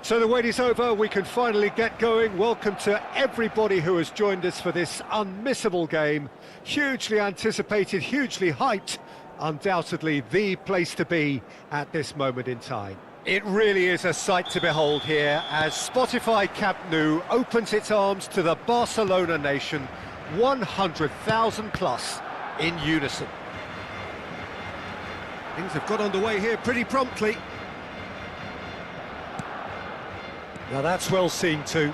So the wait is over, we can finally get going. Welcome to everybody who has joined us for this unmissable game. Hugely anticipated, hugely hyped, undoubtedly the place to be at this moment in time. It really is a sight to behold here as Spotify Camp Nou opens its arms to the Barcelona nation, 100,000 plus in unison. Things have got underway here pretty promptly. Now that's well seen too.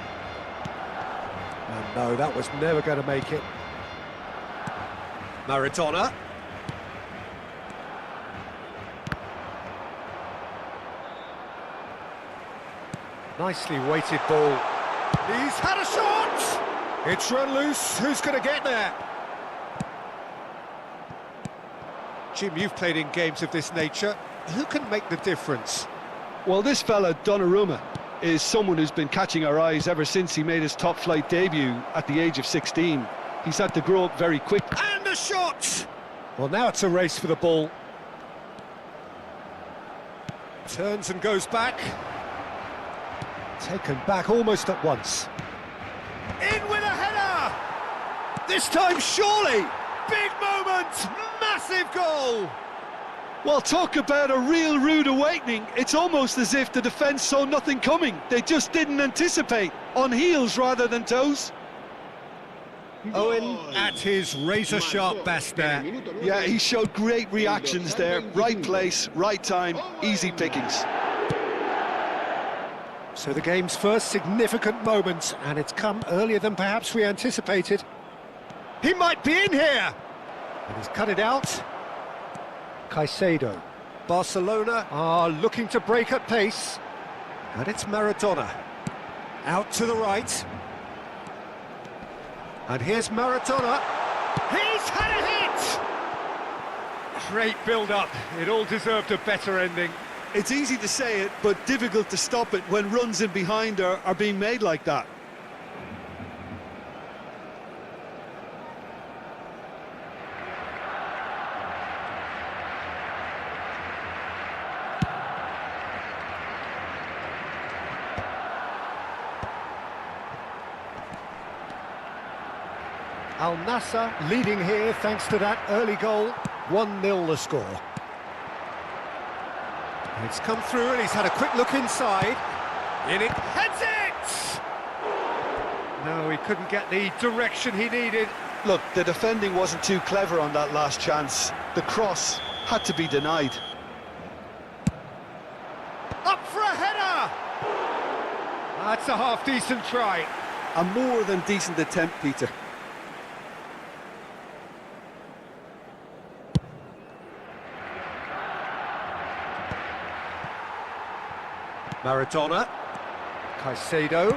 And no, that was never going to make it. Maradona. Nicely weighted ball. He's had a shot! It's run loose. Who's going to get there? Jim, you've played in games of this nature. Who can make the difference? Well, this fella, Donnarumma, is someone who's been catching our eyes ever since he made his top-flight debut at the age of 16. He's had to grow up very quick. And a shot! Well, now it's a race for the ball. Turns and goes back. Taken back almost at once. In with a header! This time, surely! Big moment! Massive goal! Well, talk about a real rude awakening. It's almost as if the defence saw nothing coming. They just didn't anticipate. On heels rather than toes. Owen at his razor-sharp best there. Yeah, he showed great reactions there. Right place, right time, easy pickings. So the game's first significant moment, and it's come earlier than perhaps we anticipated. He might be in here! And he's cut it out. Caicedo. Barcelona are looking to break at pace. And it's Maradona. Out to the right. And here's Maradona. He's had a hit! Great build-up. It all deserved a better ending. It's easy to say it, but difficult to stop it when runs in behind are being made like that. Al Nassr leading here thanks to that early goal. 1-0 the score. It's come through and he's had a quick look inside. In it, heads it! No, he couldn't get the direction he needed. Look, the defending wasn't too clever on that last chance. The cross had to be denied. Up for a header! That's a half-decent try. A more than decent attempt, Peter. Maradona. Caicedo.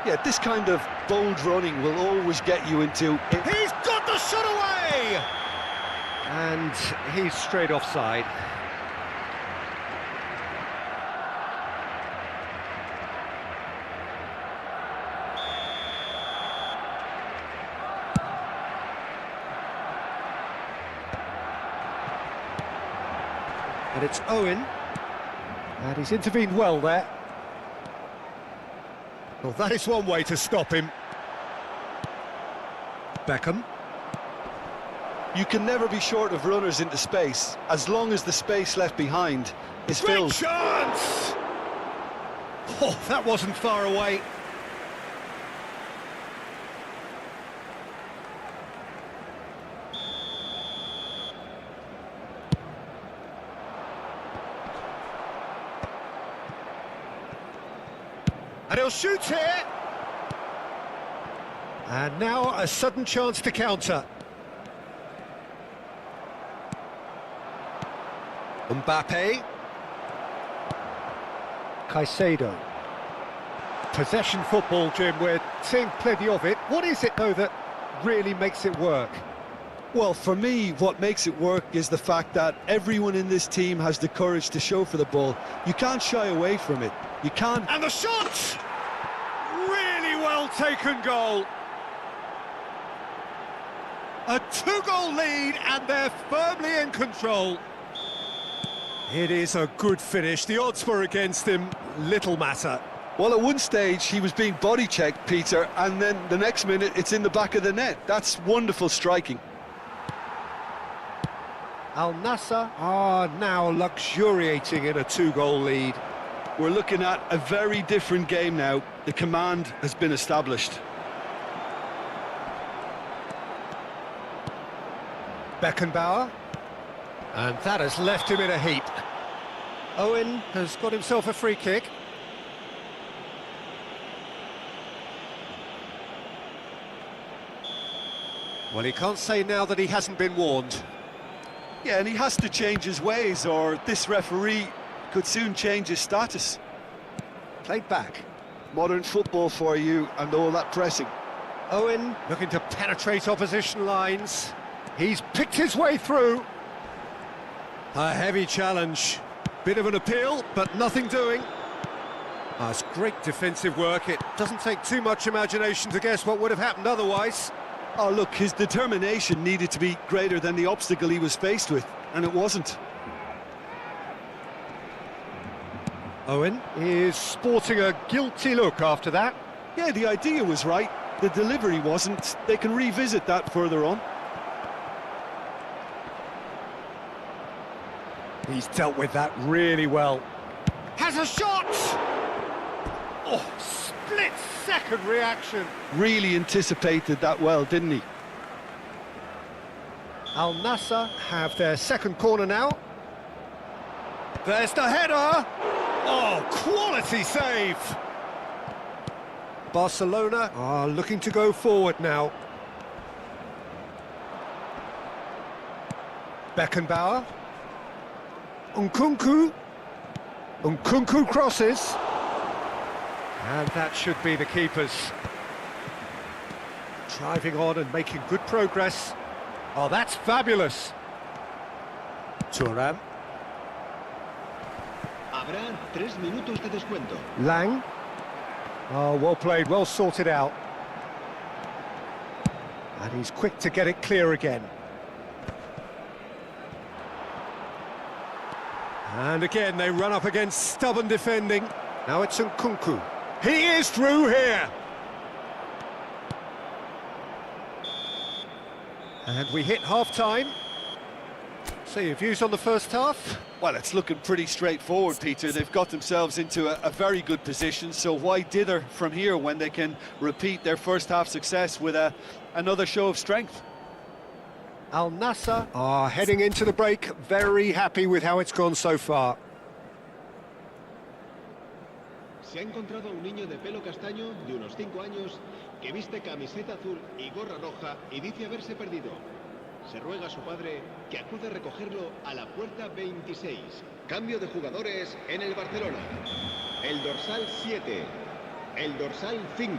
Yeah, this kind of bold running will always get you into... He's got the shot away! And he's straight offside. And it's Owen. And he's intervened well there. Well, that is one way to stop him. Beckham. You can never be short of runners into space, as long as the space left behind is Great filled. chance! Oh, that wasn't far away. And he'll shoot here. And now a sudden chance to counter. Mbappe. Caicedo. Possession football, Jim, we're seeing plenty of it. What is it, though, that really makes it work? Well, for me, what makes it work is the fact that everyone in this team has the courage to show for the ball. You can't shy away from it. You can't... And the shot! Really well taken goal. A 2-goal lead, and they're firmly in control. It is a good finish. The odds were against him. Little matter. Well, at one stage, he was being body-checked, Peter, and then the next minute, it's in the back of the net. That's wonderful striking. Al Nassr are now luxuriating in a 2-goal lead. We're looking at a very different game now. The command has been established. Beckenbauer. And that has left him in a heap. Owen has got himself a free kick. Well, he can't say now that he hasn't been warned. Yeah, and he has to change his ways, or this referee could soon change his status. Played back. Modern football for you, and all that pressing. Owen looking to penetrate opposition lines. He's picked his way through. A heavy challenge. Bit of an appeal, but nothing doing. That's great defensive work. It doesn't take too much imagination to guess what would have happened otherwise. Oh, look, his determination needed to be greater than the obstacle he was faced with, and it wasn't. Owen is sporting a guilty look after that. Yeah, the idea was right. The delivery wasn't. They can revisit that further on. He's dealt with that really well. Has a shot! Oh, split-second reaction. Really anticipated that well, didn't he? Al Nassr have their second corner now. There's the header! Oh, quality save! Barcelona are looking to go forward now. Beckenbauer. Nkunku. Nkunku crosses. And that should be the keepers. Driving on and making good progress. Oh, that's fabulous. Thuram. Habrá 3 minutos de descuento. Lang. Oh, well played, well sorted out. And he's quick to get it clear again. And again, they run up against stubborn defending. Now it's Nkunku. He is through here. And we hit half-time. So your views on the first half? Well, it's looking pretty straightforward, Peter. They've got themselves into a very good position, so why dither from here when they can repeat their first half success with another show of strength? Al Nassr are heading into the break, very happy with how it's gone so far. Se ha encontrado a un niño de pelo castaño de unos 5 años que viste camiseta azul y gorra roja y dice haberse perdido. Se ruega a su padre que acude a recogerlo a la puerta 26. Cambio de jugadores en el Barcelona. El dorsal 7, el dorsal 5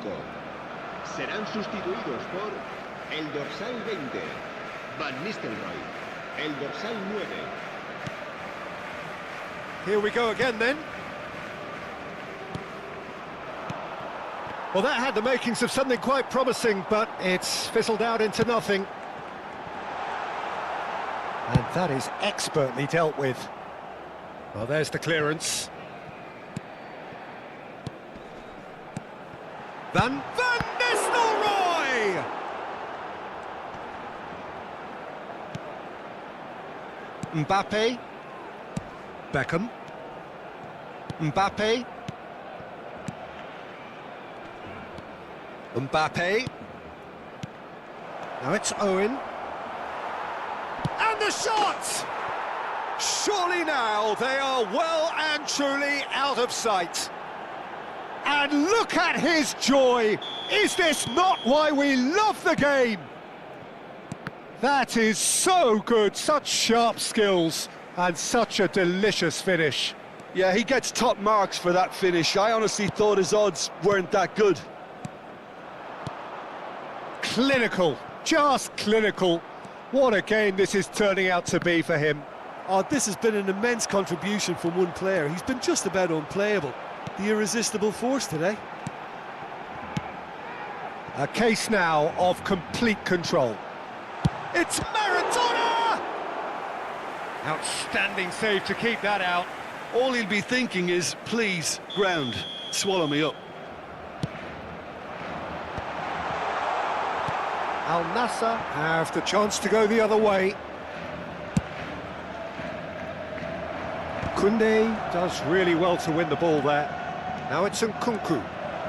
serán sustituidos por el dorsal 20, Van Nistelrooy, el dorsal 9. Here we go again then. Well, that had the makings of something quite promising, but it's fizzled out into nothing. And that is expertly dealt with. Well, there's the clearance. Van Nistelrooy! Mbappe. Beckham. Mbappe. Mbappe. Now it's Owen. And the shot! Surely now they are well and truly out of sight. And look at his joy! Is this not why we love the game? That is so good, such sharp skills and such a delicious finish. Yeah, he gets top marks for that finish. I honestly thought his odds weren't that good. Clinical, just clinical. What a game this is turning out to be for him. Oh, this has been an immense contribution from one player. He's been just about unplayable. The irresistible force today. A case now of complete control. It's Maradona! Outstanding save to keep that out. All he'll be thinking is, please, ground, swallow me up. Al Nassr have the chance to go the other way. Koundé does really well to win the ball there. Now it's Nkunku.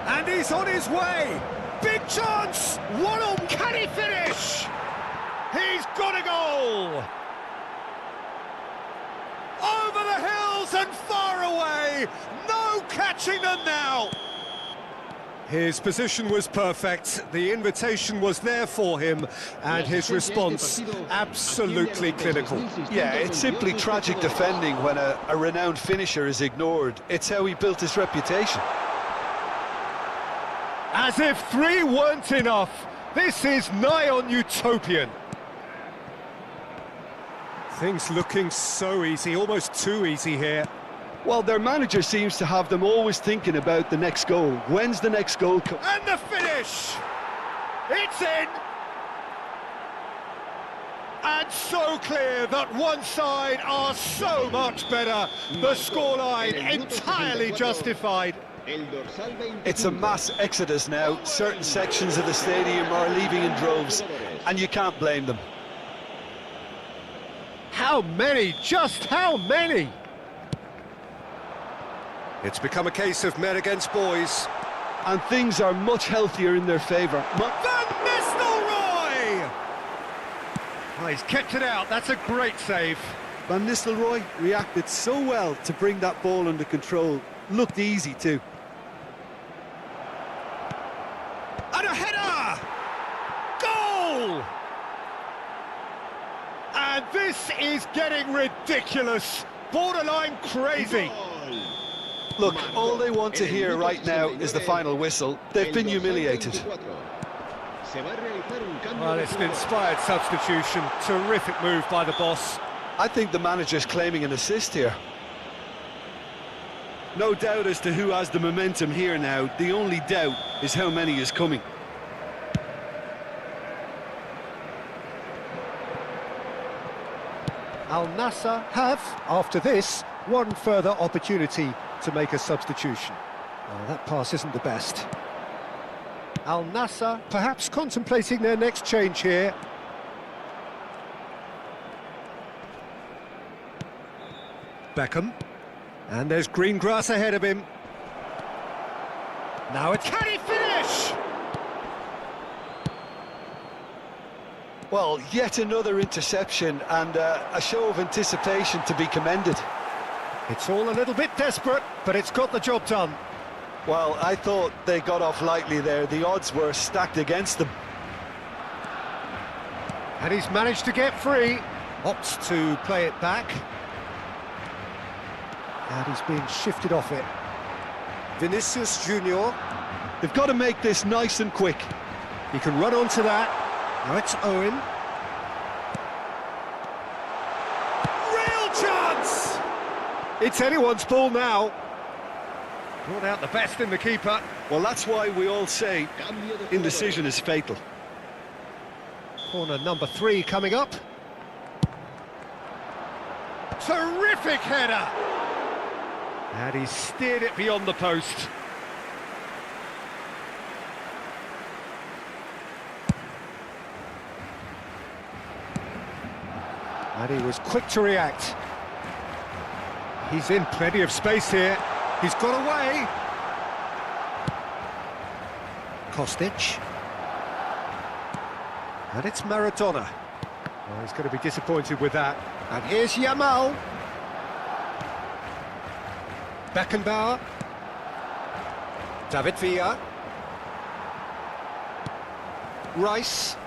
And he's on his way! Big chance! One on, can he finish? He's got a goal! Over the hills and far away! No catching them now! His position was perfect, the invitation was there for him, and his response absolutely clinical. Yeah, it's simply tragic defending when a renowned finisher is ignored. It's how he built his reputation. As if 3 weren't enough, this is nigh on utopian. Things looking so easy, almost too easy here. Well, their manager seems to have them always thinking about the next goal. When's the next goal come? And the finish! It's in! And so clear that one side are so much better. The scoreline entirely justified. It's a mass exodus now. Certain sections of the stadium are leaving in droves, and you can't blame them. How many? Just how many? It's become a case of men against boys. And things are much healthier in their favour. Van Nistelrooy! Oh, he's kept it out, that's a great save. Van Nistelrooy reacted so well to bring that ball under control. Looked easy too. And a header! Goal! And this is getting ridiculous, borderline crazy. Look, all they want to hear right now is the final whistle. They've been humiliated. Well, it's an inspired substitution. Terrific move by the boss. I think the manager's claiming an assist here. No doubt as to who has the momentum here now. The only doubt is how many is coming. Al Nassr have, after this, one further opportunity to make a substitution. Well, that pass isn't the best. Al Nassr perhaps contemplating their next change here. Beckham. And there's green grass ahead of him. Now it's... Can he finish? Well, yet another interception and a show of anticipation to be commended. It's all a little bit desperate, but it's got the job done. Well, I thought they got off lightly there. The odds were stacked against them. And he's managed to get free. Opts to play it back. And he's being shifted off it. Vinicius Junior. They've got to make this nice and quick. He can run onto that. Now it's Owen. Real chance! It's anyone's ball now. Brought out the best in the keeper. Well, that's why we all say indecision is fatal. Corner number 3 coming up. Terrific header! And he steered it beyond the post. And he was quick to react. He's in plenty of space here. He's got away. Kostic. And it's Maradona. Oh, he's going to be disappointed with that. And here's Yamal. Beckenbauer. David Villa. Rice.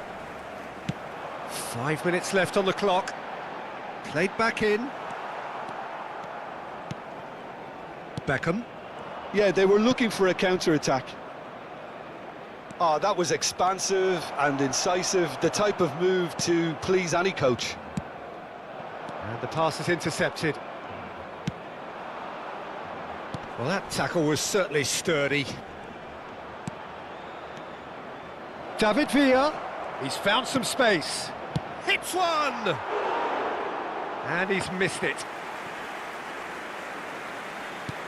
5 minutes left on the clock. Played back in. Beckham. Yeah, they were looking for a counter-attack. Oh, that was expansive and incisive, the type of move to please any coach. And the pass is intercepted. Well, that tackle was certainly sturdy. David Villa, he's found some space. Hits one! And he's missed it.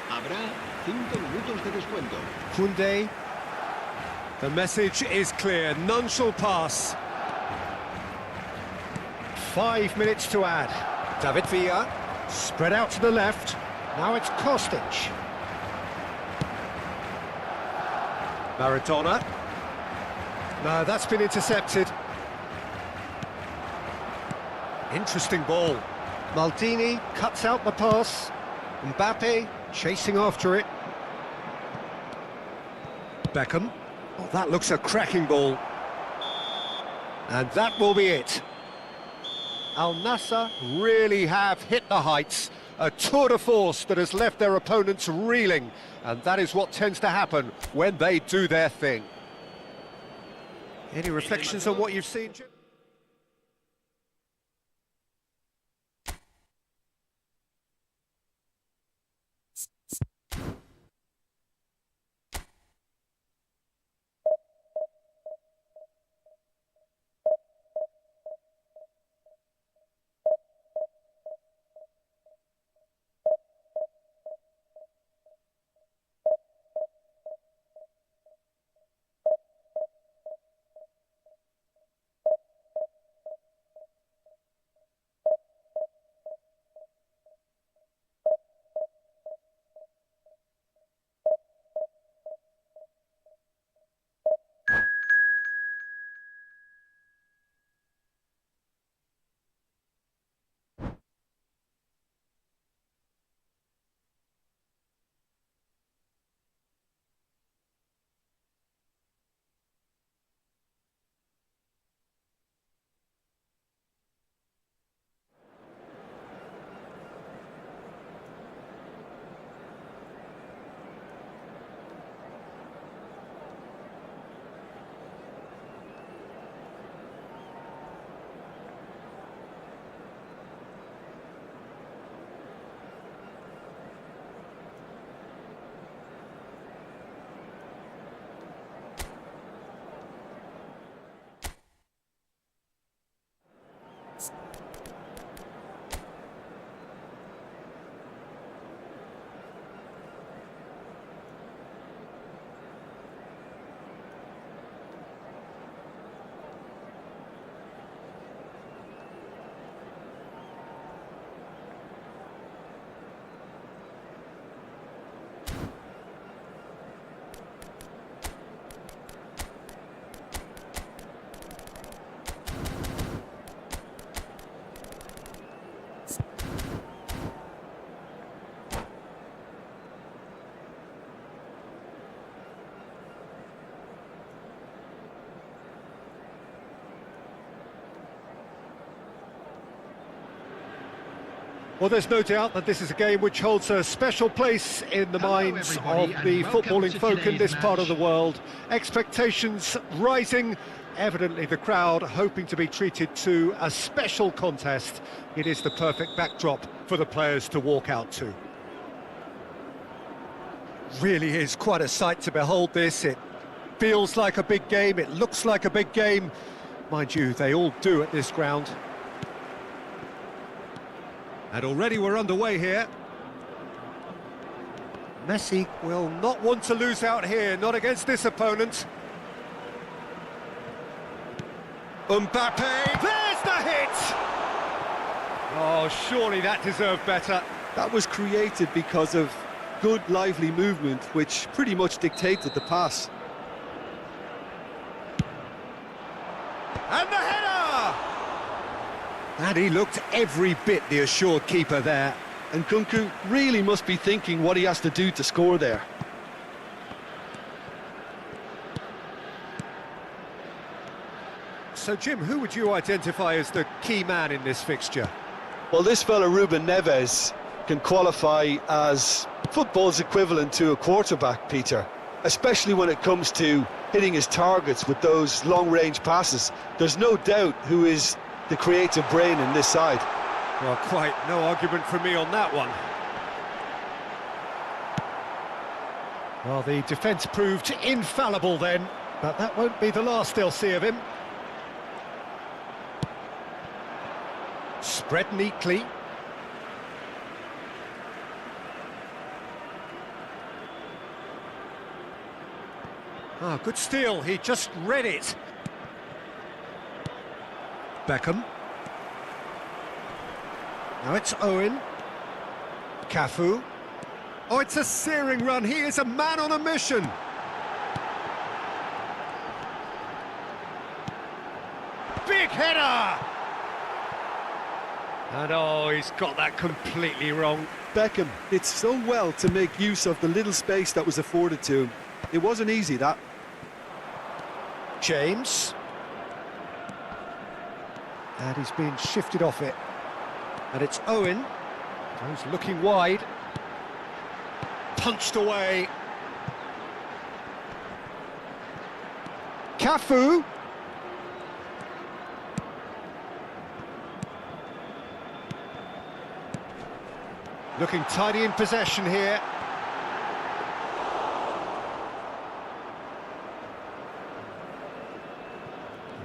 Habrá 5 minutos de descuento. Koundé. The message is clear, none shall pass. 5 minutes to add. David Villa, spread out to the left. Now it's Kostic. Maradona. No, that's been intercepted. Interesting ball. Maldini cuts out the pass. Mbappe chasing after it. Beckham. Oh, that looks a cracking ball. And that will be it. Al Nassr really have hit the heights. A tour de force that has left their opponents reeling. And that is what tends to happen when they do their thing. Any reflections on what you've seen, Jim? Well, there's no doubt that this is a game which holds a special place in the minds of the footballing folk in this part of the world. Expectations rising, evidently the crowd hoping to be treated to a special contest. It is the perfect backdrop for the players to walk out to. Really is quite a sight to behold this. It feels like a big game, it looks like a big game. Mind you, they all do at this ground. And already we're underway here. Messi will not want to lose out here, not against this opponent. Mbappe, there's the hit! Oh, surely that deserved better. That was created because of good, lively movement, which pretty much dictated the pass. And the header! And he looked every bit the assured keeper there. And Nkunku really must be thinking what he has to do to score there. So, Jim, who would you identify as the key man in this fixture? Well, this fella, Ruben Neves, can qualify as football's equivalent to a quarterback, Peter. especially when it comes to hitting his targets with those long-range passes. There's no doubt who is the creative brain in this side. Well, quite no argument from me on that one. Well, the defence proved infallible then, but that won't be the last they'll see of him. Spread neatly. Ah, good steal, he just read it. Beckham. Now it's Owen. Cafu. Oh, it's a searing run, he is a man on a mission. Big header! And oh, he's got that completely wrong. Beckham did so well to make use of the little space that was afforded to him. It wasn't easy, that. James. And he's been shifted off it. And it's Owen. He's looking wide. Punched away. Cafu. Looking tidy in possession here.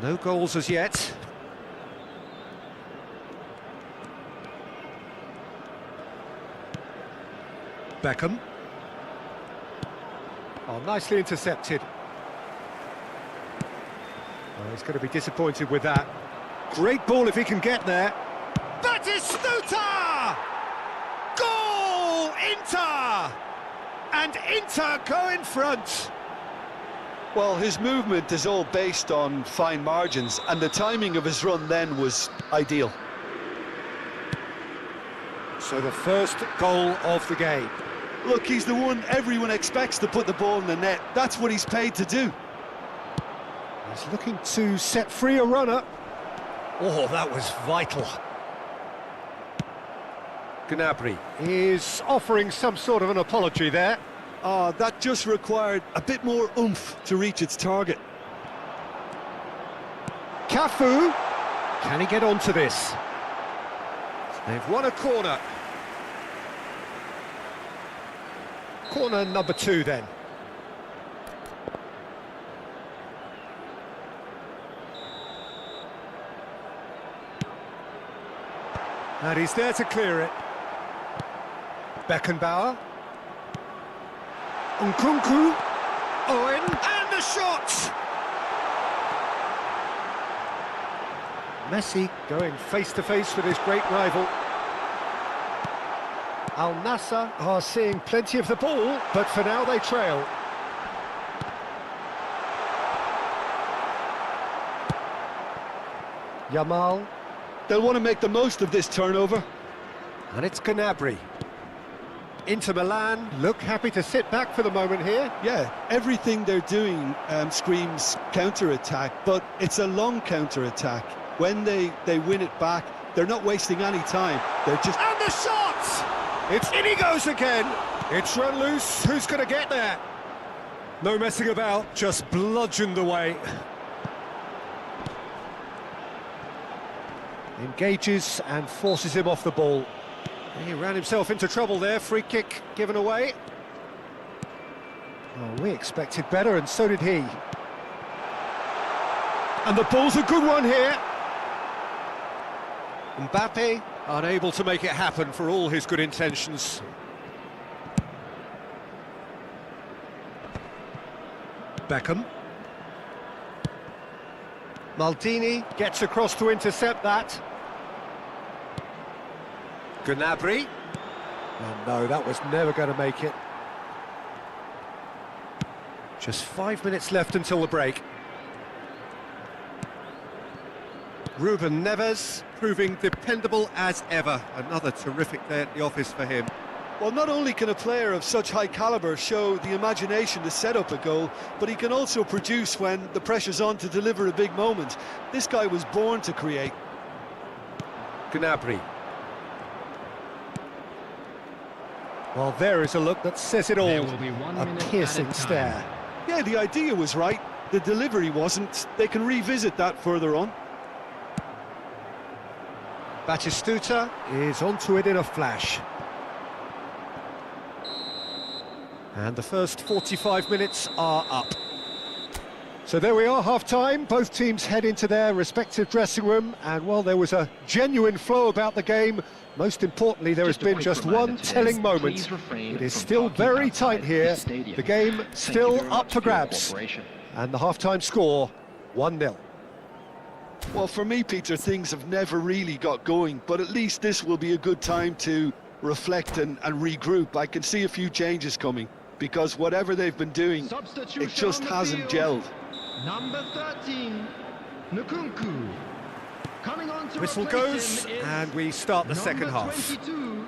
No goals as yet. Beckham. Oh, nicely intercepted. Oh, he's going to be disappointed with that. Great ball if he can get there. Batistuta! Goal! Inter! And Inter go in front. Well, his movement is all based on fine margins, and the timing of his run then was ideal. So the first goal of the game. Look, he's the one everyone expects to put the ball in the net. That's what he's paid to do. He's looking to set free a runner. Oh, that was vital. Gnabry is offering some sort of an apology there. That just required a bit more oomph to reach its target. Cafu. Can he get onto this? They've won a corner. Corner number 2 then. And he's there to clear it. Beckenbauer. Nkunku. Owen. And the shot! Messi going face-to-face with his great rival. Al Nassr are seeing plenty of the ball, but for now they trail. Yamal. They'll want to make the most of this turnover. And it's Gnabry. Inter Milan look happy to sit back for the moment here. Yeah, everything they're doing screams counter-attack, but it's a long counter-attack. When they win it back, they're not wasting any time. They're just... And the shot! In he goes again. It's run loose. Who's going to get there? No messing about, just bludgeoned away. Engages and forces him off the ball. He ran himself into trouble there. Free kick given away. Oh, we expected better, and so did he. And the ball's a good one here. Mbappe unable to make it happen for all his good intentions. Beckham. Maldini gets across to intercept that. Gnabry. Oh no, that was never going to make it. Just 5 minutes left until the break. Ruben Neves proving dependable as ever. Another terrific day at the office for him. Well, not only can a player of such high calibre show the imagination to set up a goal, but he can also produce when the pressure's on to deliver a big moment. This guy was born to create. Gnabry. Well, there is a look that says it all. There will be 1 A minute piercing added time. stare. Yeah, the idea was right. The delivery wasn't. They can revisit that further on. Batistuta is onto it in a flash. And the first 45 minutes are up. So there we are, half-time. Both teams head into their respective dressing room, and while there was a genuine flow about the game, most importantly, there has been just one telling moment. It is still very tight here. The game still up for grabs. And the half-time score, 1-0. Well, for me, Peter, things have never really got going, but at least this will be a good time to reflect and regroup. I can see a few changes coming, because whatever they've been doing, it just hasn't gelled. Number 13, Nkunku. Coming on to Whistle replace goes, him is and we start the second number half. 22,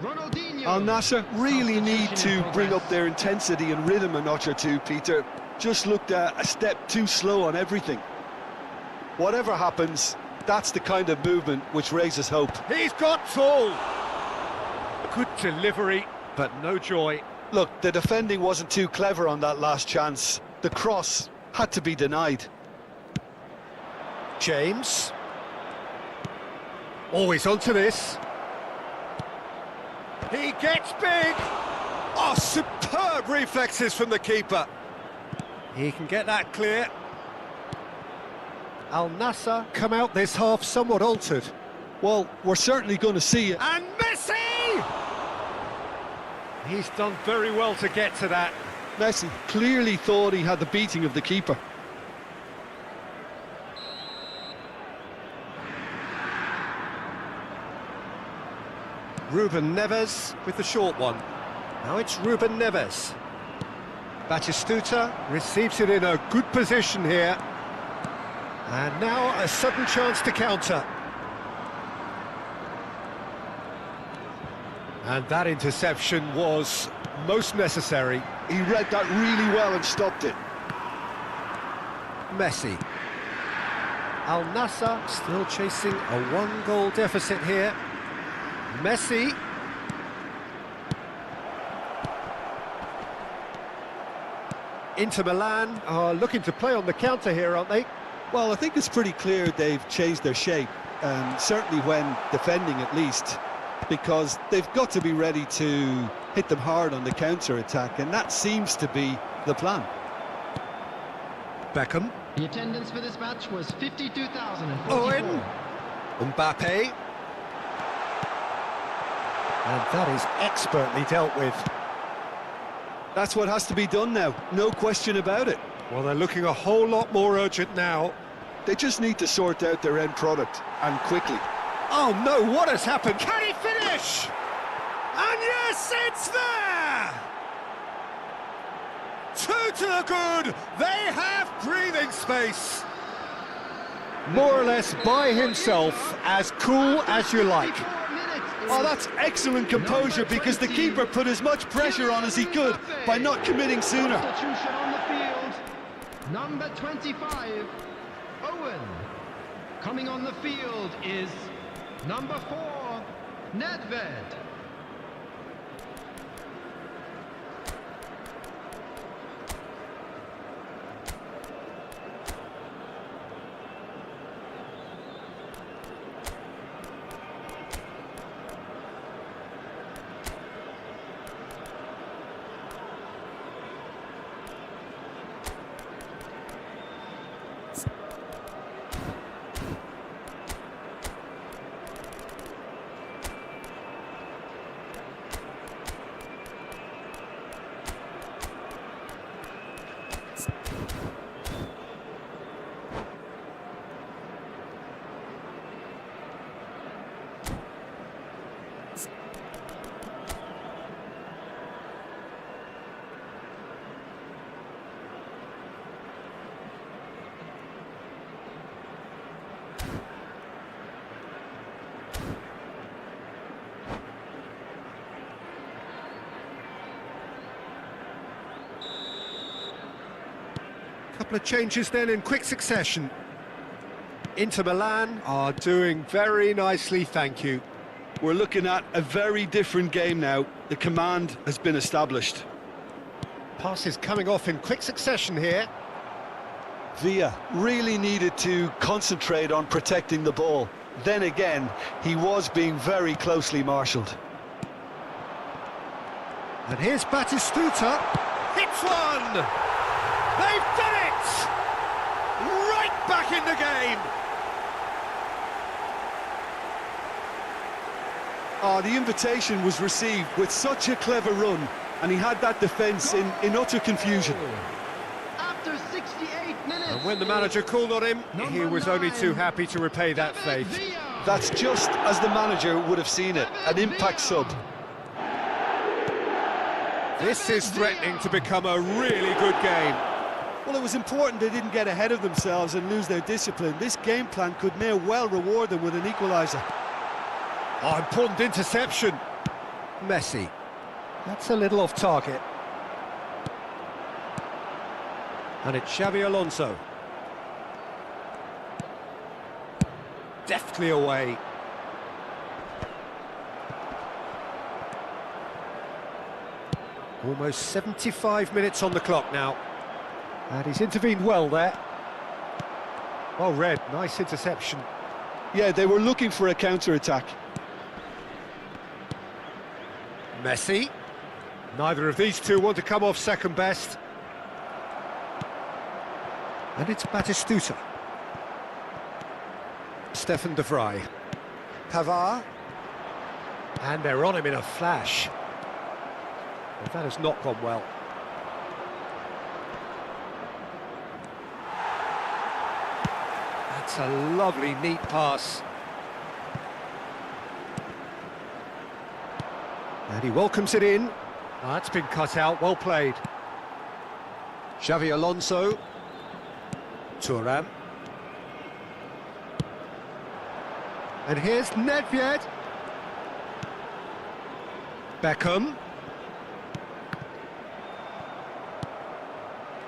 Ronaldinho. Al Nassr really need Substitution to in bring progress. up their intensity and rhythm a notch or two, Peter. Just looked a step too slow on everything. Whatever happens, that's the kind of movement which raises hope. He's got tall. Good delivery, but no joy. Look, the defending wasn't too clever on that last chance. The cross had to be denied. James. Always onto this. He gets big. Oh, superb reflexes from the keeper. He can get that clear. Al Nassr come out this half somewhat altered. Well, we're certainly going to see it. And Messi! He's done very well to get to that. Messi clearly thought he had the beating of the keeper. Ruben Neves with the short one. Now it's Ruben Neves. Batistuta receives it in a good position here. And now a sudden chance to counter. And that interception was most necessary. He read that really well and stopped it. Messi. Al Nassr still chasing a one-goal deficit here. Messi. Inter Milan are looking to play on the counter here, aren't they? Well, I think it's pretty clear they've changed their shape, certainly when defending at least, because they've got to be ready to hit them hard on the counter-attack, and that seems to be the plan. Beckham. The attendance for this match was 52,044. Owen. Mbappe. And that is expertly dealt with. That's what has to be done now, no question about it. Well, they're looking a whole lot more urgent now. They just need to sort out their end product, and quickly. Oh no, what has happened? Can he finish? And yes, it's there! 2 to the good. They have breathing space. More or less by himself, as cool as you like. 54 minutes Oh, is that's excellent composure, because the keeper put as much pressure on as he could by not committing sooner. substitution on the field. Number 25, Owen. Coming on the field is number 4, Nedved. Couple of changes then in quick succession. Inter Milan are doing very nicely, thank you. We're looking at a very different game now. The command has been established. Passes coming off in quick succession here. Villa really needed to concentrate on protecting the ball. Then again, he was being very closely marshalled. And here's Batistuta. Hits one! They've done it! Right back in the game! Oh, the invitation was received with such a clever run, and he had that defence in utter confusion. After 68 minutes. And when the manager called on him, he was only too happy to repay that David fate. Villa. That's just as the manager would have seen it, an impact sub. This is threatening to become a really good game. Well, it was important they didn't get ahead of themselves and lose their discipline. This game plan could may well reward them with an equaliser. Oh, important interception. Messi. That's a little off target. And it's Xabi Alonso. Deftly away. Almost 75 minutes on the clock now. And he's intervened well there. Well read, nice interception. Yeah, they were looking for a counter-attack. Messi. Neither of these two want to come off second best. And it's Batistuta. Stefan de Vrij. Pavard. And they're on him in a flash. Well, that has not gone well. That's a lovely, neat pass. And he welcomes it in. Oh, that's been cut out, well played. Xavi Alonso. Thuram. And here's Nedved. Beckham.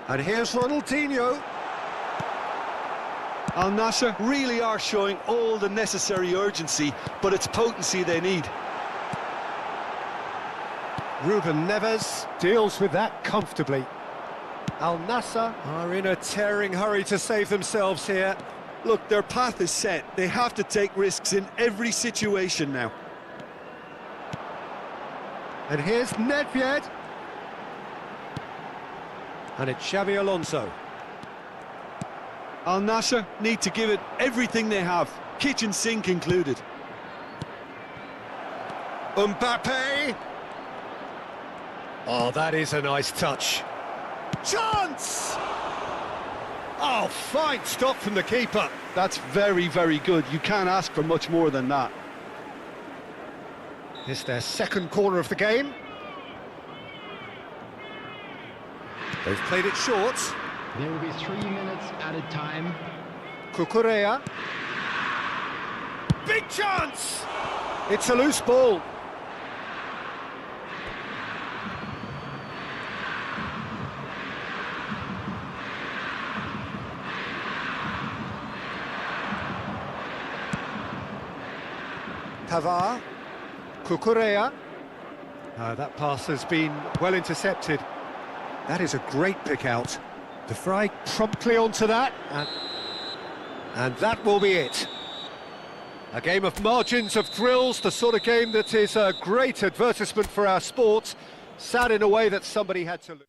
And here's Ronaldinho. Al Nassr really are showing all the necessary urgency, but it's potency they need. Ruben Neves deals with that comfortably. Al Nassr are in a tearing hurry to save themselves here. Look, their path is set. They have to take risks in every situation now. And here's Nedved. And it's Xabi Alonso. Al Nassr need to give it everything they have, kitchen sink included. Mbappe. Oh, that is a nice touch. Chance! Oh, fine stop from the keeper. That's very, very good. You can't ask for much more than that. It's their second corner of the game. They've played it short. There will be 3 minutes added time. Cucurella. Big chance! It's a loose ball. Pavard. Cucurella. That pass has been well intercepted. That is a great pick out. De Vrij promptly onto that, and that will be it. A game of margins, of thrills, the sort of game that is a great advertisement for our sport. Sad in a way that somebody had to lose.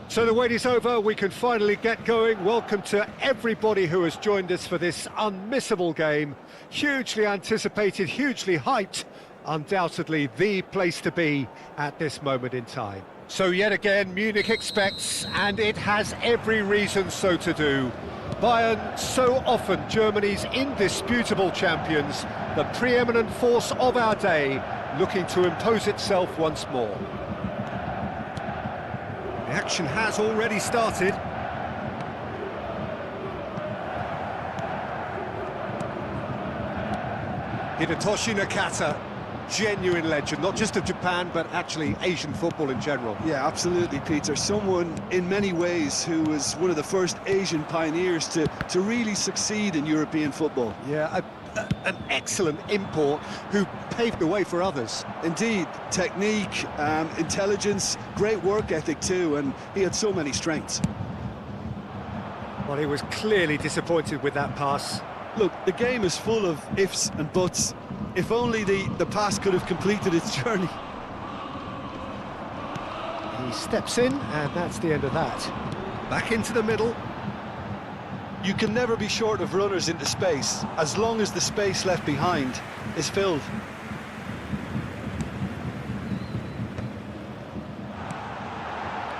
So the wait is over, we can finally get going. Welcome to everybody who has joined us for this unmissable game. Hugely anticipated, hugely hyped, undoubtedly the place to be at this moment in time. So yet again, Munich expects, and it has every reason so to do. Bayern, so often Germany's indisputable champions, the preeminent force of our day, looking to impose itself once more. The action has already started. Hidetoshi Nakata, genuine legend, not just of Japan, but actually Asian football in general. Yeah, absolutely, Peter. Someone in many ways who was one of the first Asian pioneers to really succeed in European football. Yeah, an excellent import who paved the way for others. Indeed, technique, intelligence, great work ethic too, and he had so many strengths. Well, he was clearly disappointed with that pass. Look, the game is full of ifs and buts. If only the pass could have completed its journey. He steps in, and that's the end of that. Back into the middle. You can never be short of runners into space, as long as the space left behind is filled.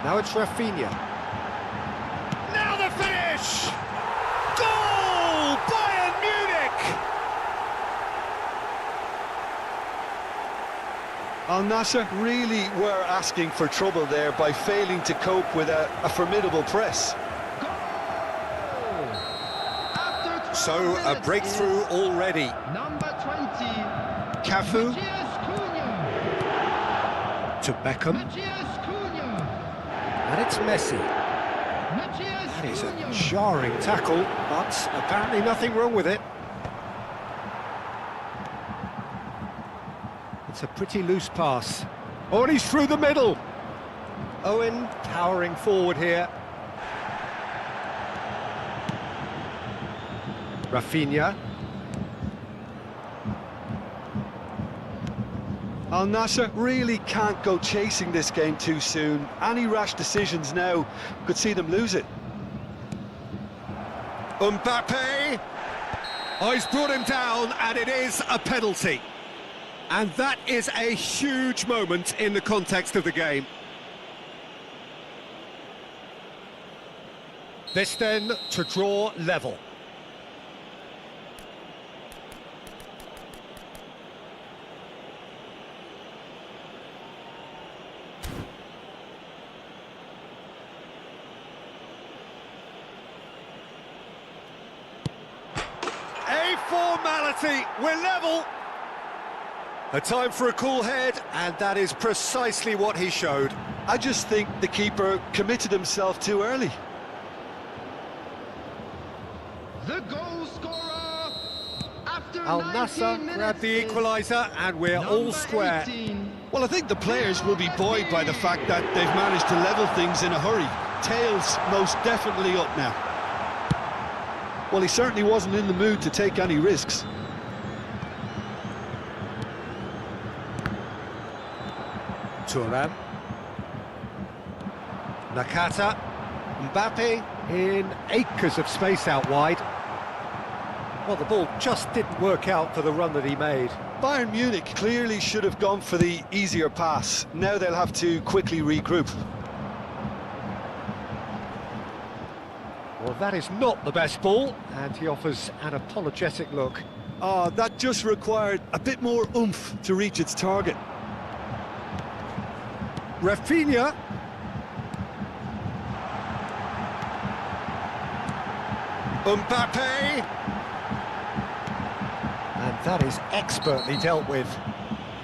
Now it's Rafinha. Now the finish! Goal! Bayern Munich! Al Nassr really were asking for trouble there by failing to cope with a formidable press. So, a breakthrough already. Number 20. Cafu Matthias Cunha. to Beckham, Matthias Cunha. and it's Messi. Matthias That is a Cunha. jarring tackle, but apparently nothing wrong with it. It's a pretty loose pass. Oh, and he's through the middle. Owen powering forward here. Rafinha. Al Nassr really can't go chasing this game too soon. Any rash decisions now could see them lose it. Mbappe. Oh, he's brought him down, and it is a penalty. And that is a huge moment in the context of the game. This then to draw level. A formality, we're level. A time for a cool head, and that is precisely what he showed. I just think the keeper committed himself too early. The goal scorer after Al 19 Nassr minutes grabbed the is equaliser, and we're all number square. 18. Well, I think the players will be buoyed by the fact that they've managed to level things in a hurry. Tails most definitely up now. Well, he certainly wasn't in the mood to take any risks. Thuram. Nakata. Mbappe in acres of space out wide. Well, the ball just didn't work out for the run that he made. Bayern Munich clearly should have gone for the easier pass. Now they'll have to quickly regroup. Well, that is not the best ball, and he offers an apologetic look. Oh, that just required a bit more oomph to reach its target. Rafinha. Mbappe. And that is expertly dealt with.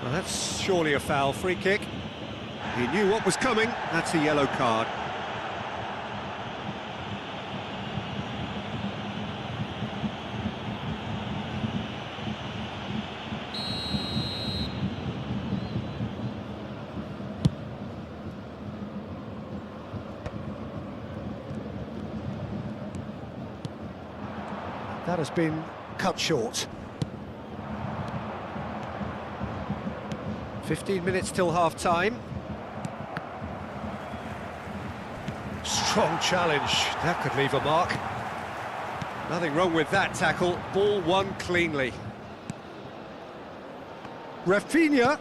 Well, that's surely a foul. Free kick. He knew what was coming. That's a yellow card. That has been cut short. 15 minutes till half-time. Strong challenge. That could leave a mark. Nothing wrong with that tackle. Ball won cleanly. Rafinha.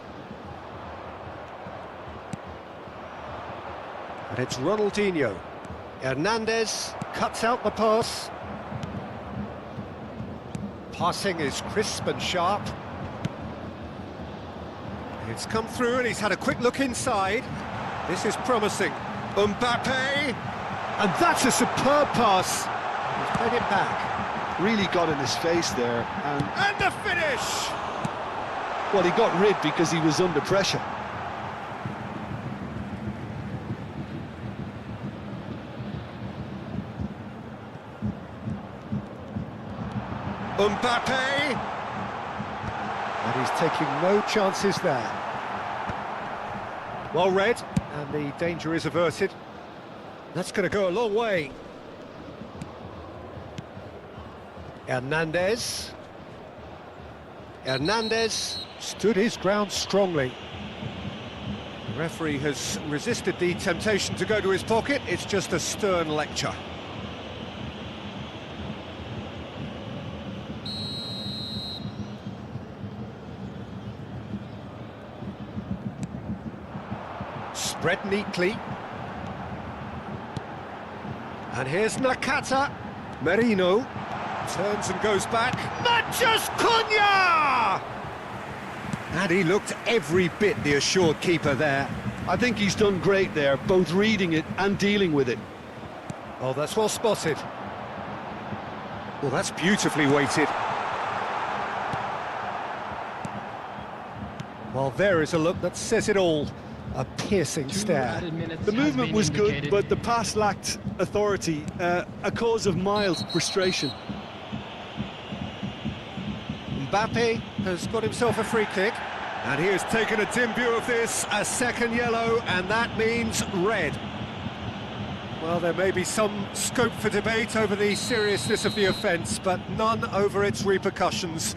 And it's Ronaldinho. Hernandez cuts out the pass. Passing is crisp and sharp. It's come through and he's had a quick look inside. This is promising. Mbappe! And that's a superb pass. He's played it back. Really got in his face there. And the finish! Well, he got rid because he was under pressure. Mbappe! And he's taking no chances there. Well read, and the danger is averted. That's going to go a long way. Hernandez. Hernandez stood his ground strongly. The referee has resisted the temptation to go to his pocket. It's just a stern lecture. Spread neatly. And here's Nakata. Merino turns and goes back. Matheus Cunha! And he looked every bit the assured keeper there. I think he's done great there, both reading it and dealing with it. Oh, that's well spotted. Well, that's beautifully weighted. Well, there is a look that says it all. A piercing stare. The movement was good, but the pass lacked authority, a cause of mild frustration. Mbappe has got himself a free kick, and he has taken a dim view of this, a second yellow, and that means red. Well, there may be some scope for debate over the seriousness of the offence, but none over its repercussions.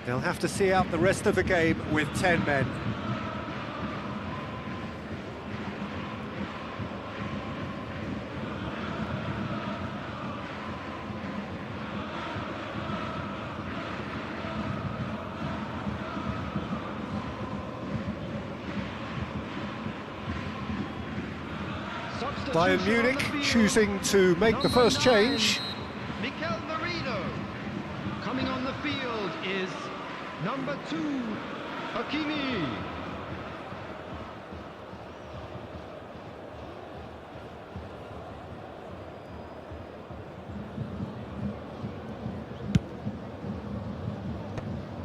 They'll have to see out the rest of the game with 10 men. Bayern Munich choosing to make the first change. Mikel Merino. Coming on the field is number 2, Hakimi.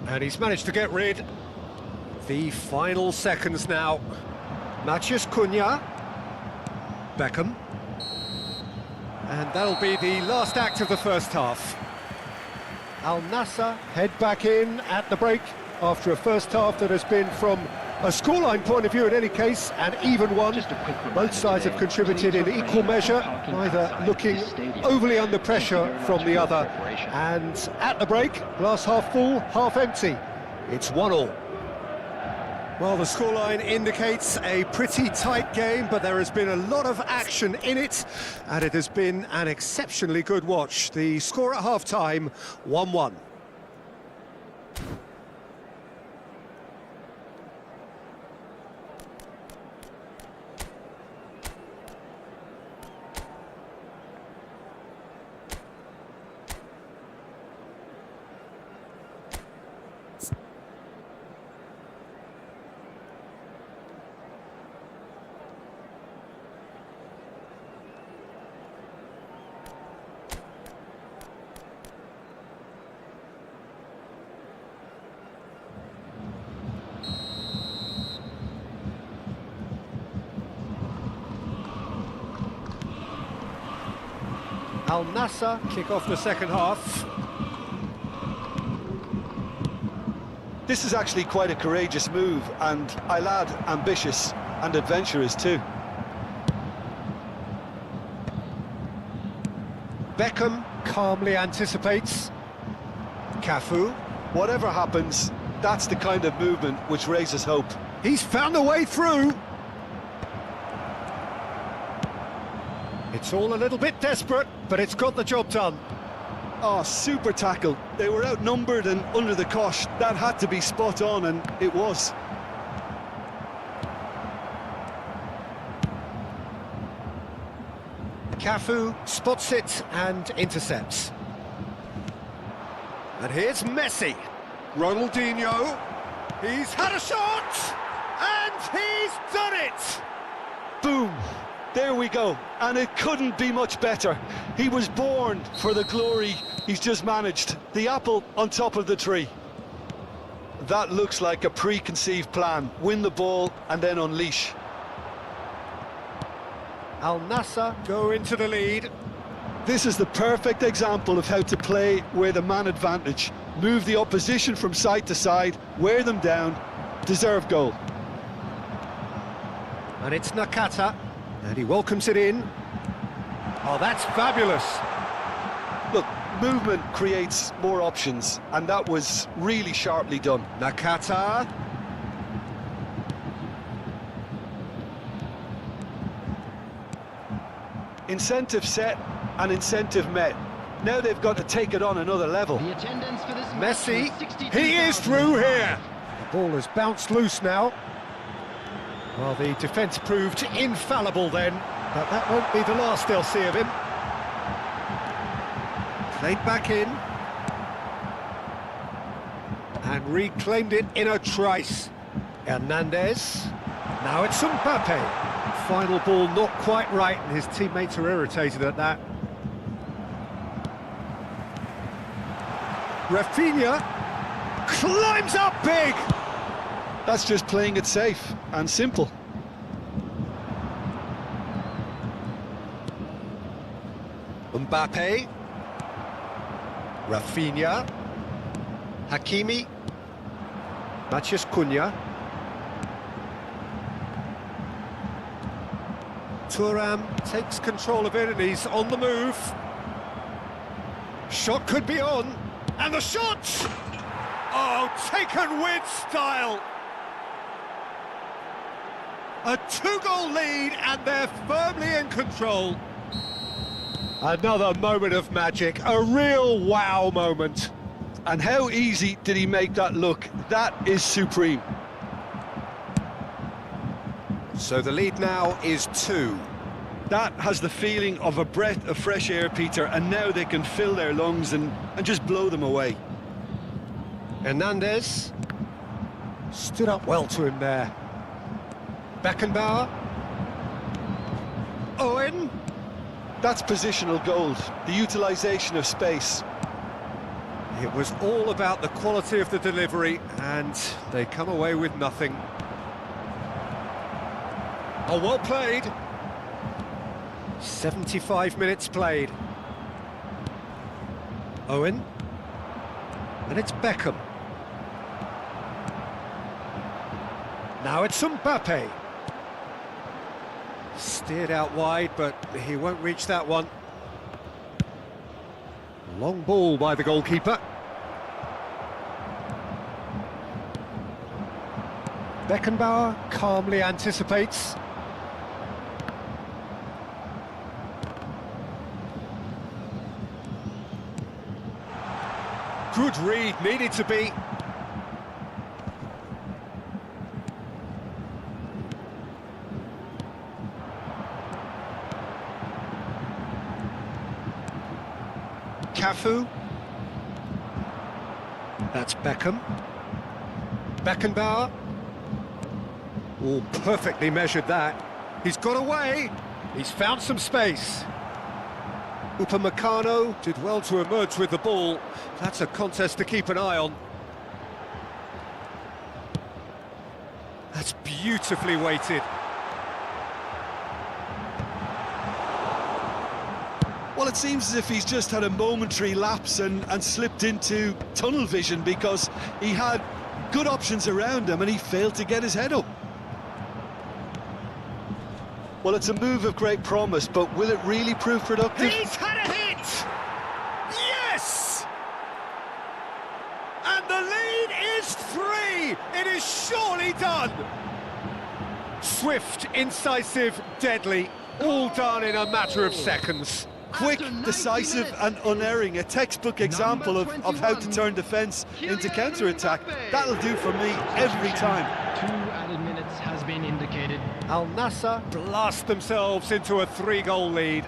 And he's managed to get rid. The final seconds now. Matheus Cunha. Beckham. And that'll be the last act of the first half. Al Nassr head back in at the break after a first half that has been, from a scoreline point of view in any case, an even one. Both sides have contributed in equal measure, neither looking overly under pressure from the other. And at the break, glass half full, half empty. It's 1-1. Well, the scoreline indicates a pretty tight game, but there has been a lot of action in it, and it has been an exceptionally good watch. The score at half-time, 1-1. Al Nassr kick off the second half. This is actually quite a courageous move, and I'll add ambitious and adventurous too. Beckham calmly anticipates. Cafu. Whatever happens, that's the kind of movement which raises hope. He's found a way through. It's all a little bit desperate, but it's got the job done. Oh, super tackle. They were outnumbered and under the cosh. That had to be spot on, and it was. Cafu spots it and intercepts. And here's Messi. Ronaldinho. He's had a shot! And he's done it! Boom! There we go. And it couldn't be much better. He was born for the glory he's just managed. The apple on top of the tree. That looks like a preconceived plan. Win the ball and then unleash. Al Nassr go into the lead. This is the perfect example of how to play with a man advantage. Move the opposition from side to side, wear them down, deserve goal. And it's Nakata, and he welcomes it in. Oh, that's fabulous. Look, movement creates more options, and that was really sharply done. Nakata. Incentive set and incentive met. Now they've got to take it on another level. The attendance for this match Messi, was 62,000. he is through here. The ball has bounced loose now. Well, the defence proved infallible then, but that won't be the last they'll see of him. Played back in. And reclaimed it in a trice. Hernandez. Now it's Mbappe. Final ball not quite right, and his teammates are irritated at that. Rafinha climbs up big. That's just playing it safe and simple. Mbappe. Rafinha. Hakimi. Matheus Cunha. Thuram takes control of it and he's on the move. Shot could be on. And the shot! Oh, taken with style. A two-goal lead and they're firmly in control. Another moment of magic, a real wow moment. And how easy did he make that look? That is supreme. So the lead now is 2. That has the feeling of a breath of fresh air, Peter, and now they can fill their lungs and just blow them away. Hernandez stood up well to him there. Beckenbauer. Owen. That's positional gold, the utilisation of space. It was all about the quality of the delivery, and they come away with nothing. Oh, well played. 75 minutes played. Owen. And it's Beckham. Now it's Mbappe. Steered out wide, but he won't reach that one. Long ball by the goalkeeper. Beckenbauer calmly anticipates. Good read, needed to be. Cafu. That's Beckham. Beckenbauer. Oh, perfectly measured that. He's got away. He's found some space. Upamecano did well to emerge with the ball. That's a contest to keep an eye on. That's beautifully weighted. Well, it seems as if he's just had a momentary lapse and slipped into tunnel vision, because he had good options around him and he failed to get his head up. Well, it's a move of great promise, but will it really prove productive? He's had a hit! Yes! And the lead is 3! It is surely done! Swift, incisive, deadly, all done in a matter of seconds. Quick, decisive and unerring, a textbook example of how to turn defence into counter-attack. That'll do for me every time. 2 added minutes has been indicated. Al Nassr blast themselves into a 3-goal lead.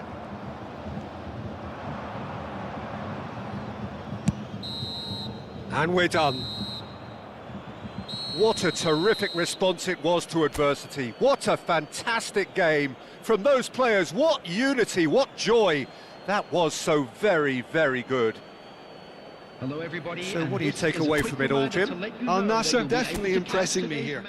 And we're done. What a terrific response it was to adversity. What a fantastic game from those players. What unity, what joy. That was so very, very good. Hello, everybody. So what do you take away from it all, Jim? Al Nassr definitely impressing me here.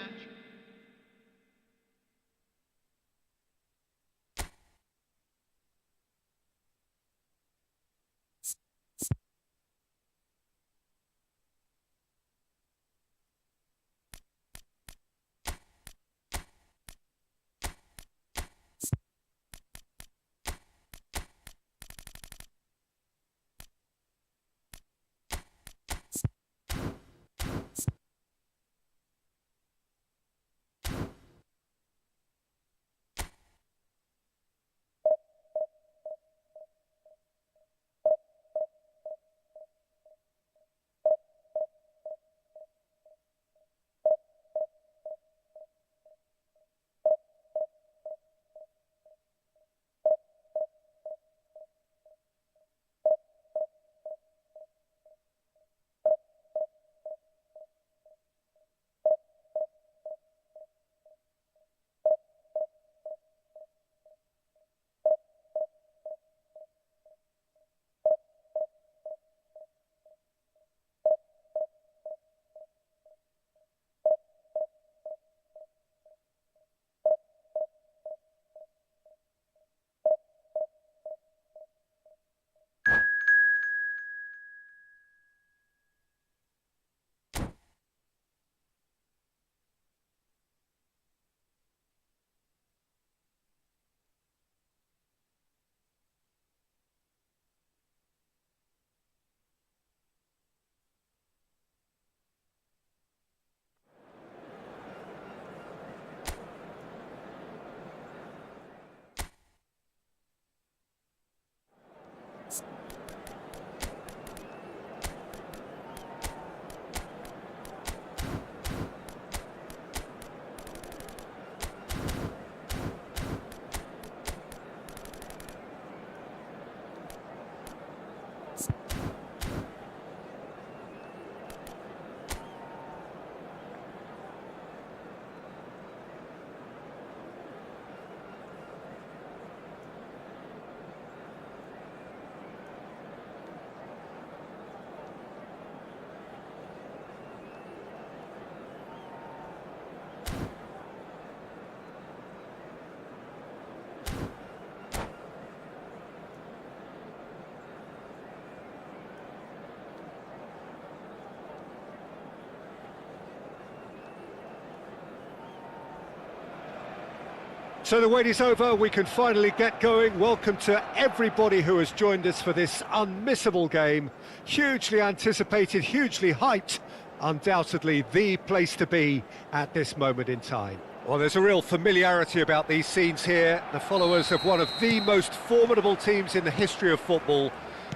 So the wait is over, we can finally get going. Welcome to everybody who has joined us for this unmissable game. Hugely anticipated, hugely hyped, undoubtedly the place to be at this moment in time. Well, there's a real familiarity about these scenes here. The followers of one of the most formidable teams in the history of football,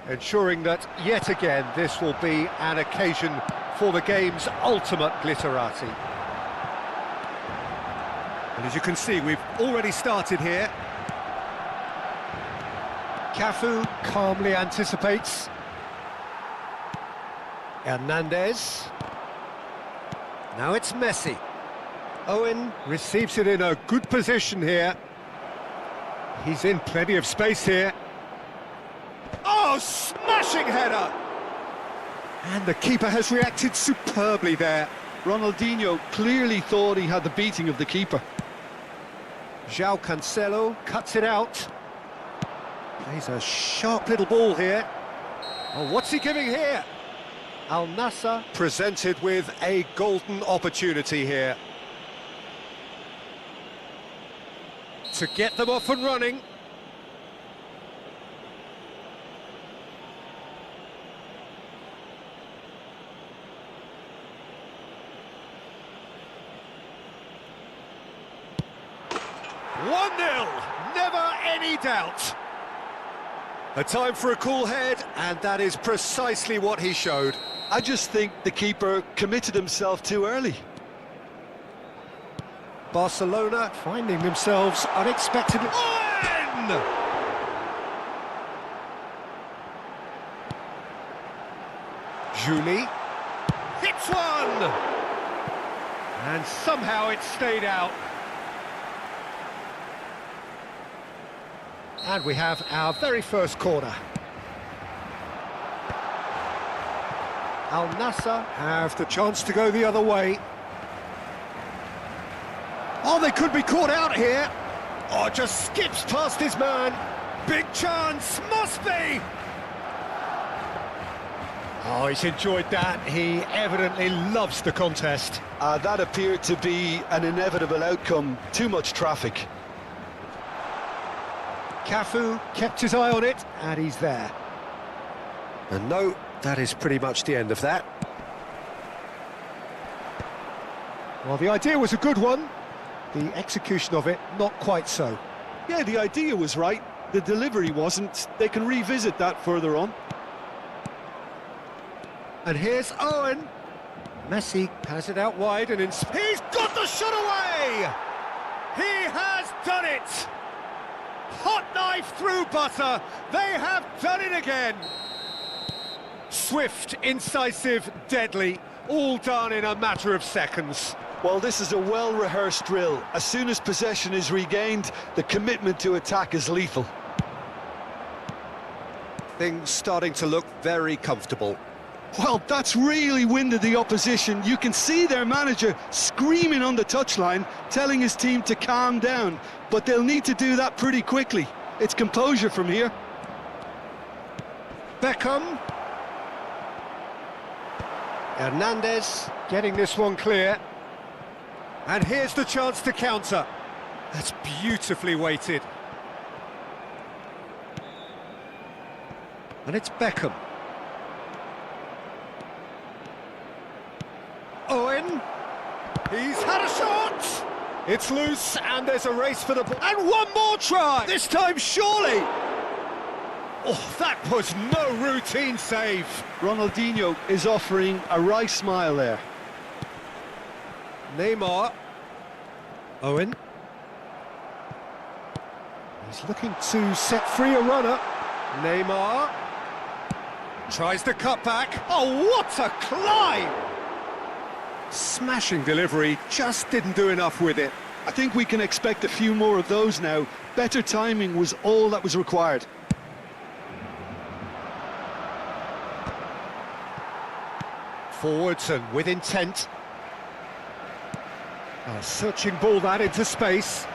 ensuring that, yet again, this will be an occasion for the game's ultimate glitterati. And as you can see, we've already started here. Cafu calmly anticipates. Hernandez. Now it's Messi. Owen receives it in a good position here. He's in plenty of space here. Oh, smashing header! And the keeper has reacted superbly there. Ronaldinho clearly thought he had the beating of the keeper. João Cancelo cuts it out. He's a sharp little ball here. Oh, what's he giving here? Al Nassr presented with a golden opportunity here to get them off and running. One 0, never any doubt. A time for a cool head, and that is precisely what he showed. I just think the keeper committed himself too early. Barcelona finding themselves unexpectedly... Owen! Juli hits one! And somehow it stayed out. And we have our very first corner. Al Nassr have the chance to go the other way. Oh, they could be caught out here. Oh, just skips past his man. Big chance, must be. Oh, he's enjoyed that. He evidently loves the contest. That appeared to be an inevitable outcome. Too much traffic. Cafu kept his eye on it, and he's there. And no, that is pretty much the end of that. Well, the idea was a good one. The execution of it, not quite so. Yeah, the idea was right. The delivery wasn't. They can revisit that further on. And here's Owen. Messi has it out wide, and he's got the shot away! He has done it! Hot knife through butter, they have done it again! Swift, incisive, deadly, all done in a matter of seconds. Well, this is a well-rehearsed drill. As soon as possession is regained, the commitment to attack is lethal. Things starting to look very comfortable. Well, that's really winded the opposition. You can see their manager screaming on the touchline, telling his team to calm down. But they'll need to do that pretty quickly. It's composure from here. Beckham. Hernandez getting this one clear. And here's the chance to counter. That's beautifully weighted. And it's Beckham. Owen, he's had a shot! It's loose, and there's a race for the ball. And one more try! This time, surely! Oh, that was no routine save. Ronaldinho is offering a wry smile there. Neymar. Owen. He's looking to set free a runner. Neymar. Tries the cut back. Oh, what a climb! Smashing delivery, just didn't do enough with it. I think we can expect a few more of those now. Better timing was all that was required. Forwards and with intent. A searching ball that into space.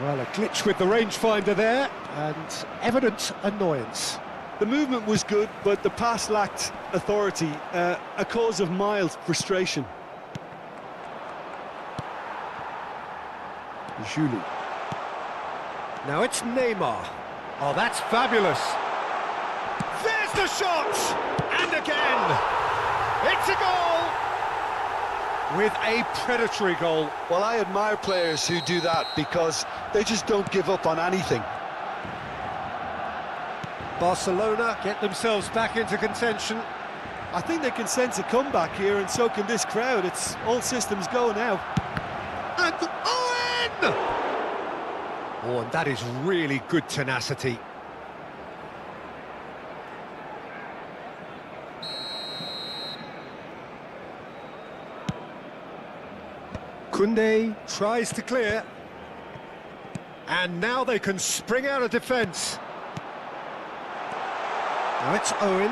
Well, a glitch with the rangefinder there, and evident annoyance. The movement was good, but the pass lacked authority, a cause of mild frustration. Juli. Now it's Neymar. Oh, that's fabulous. There's the shot! And again! It's a goal! With a predatory goal. Well, I admire players who do that because they just don't give up on anything. Barcelona get themselves back into contention. I think they can sense a comeback here, and so can this crowd. It's all systems go now. And Owen! Oh, and that is really good tenacity. Koundé tries to clear. And now they can spring out of defence. Now it's Owen,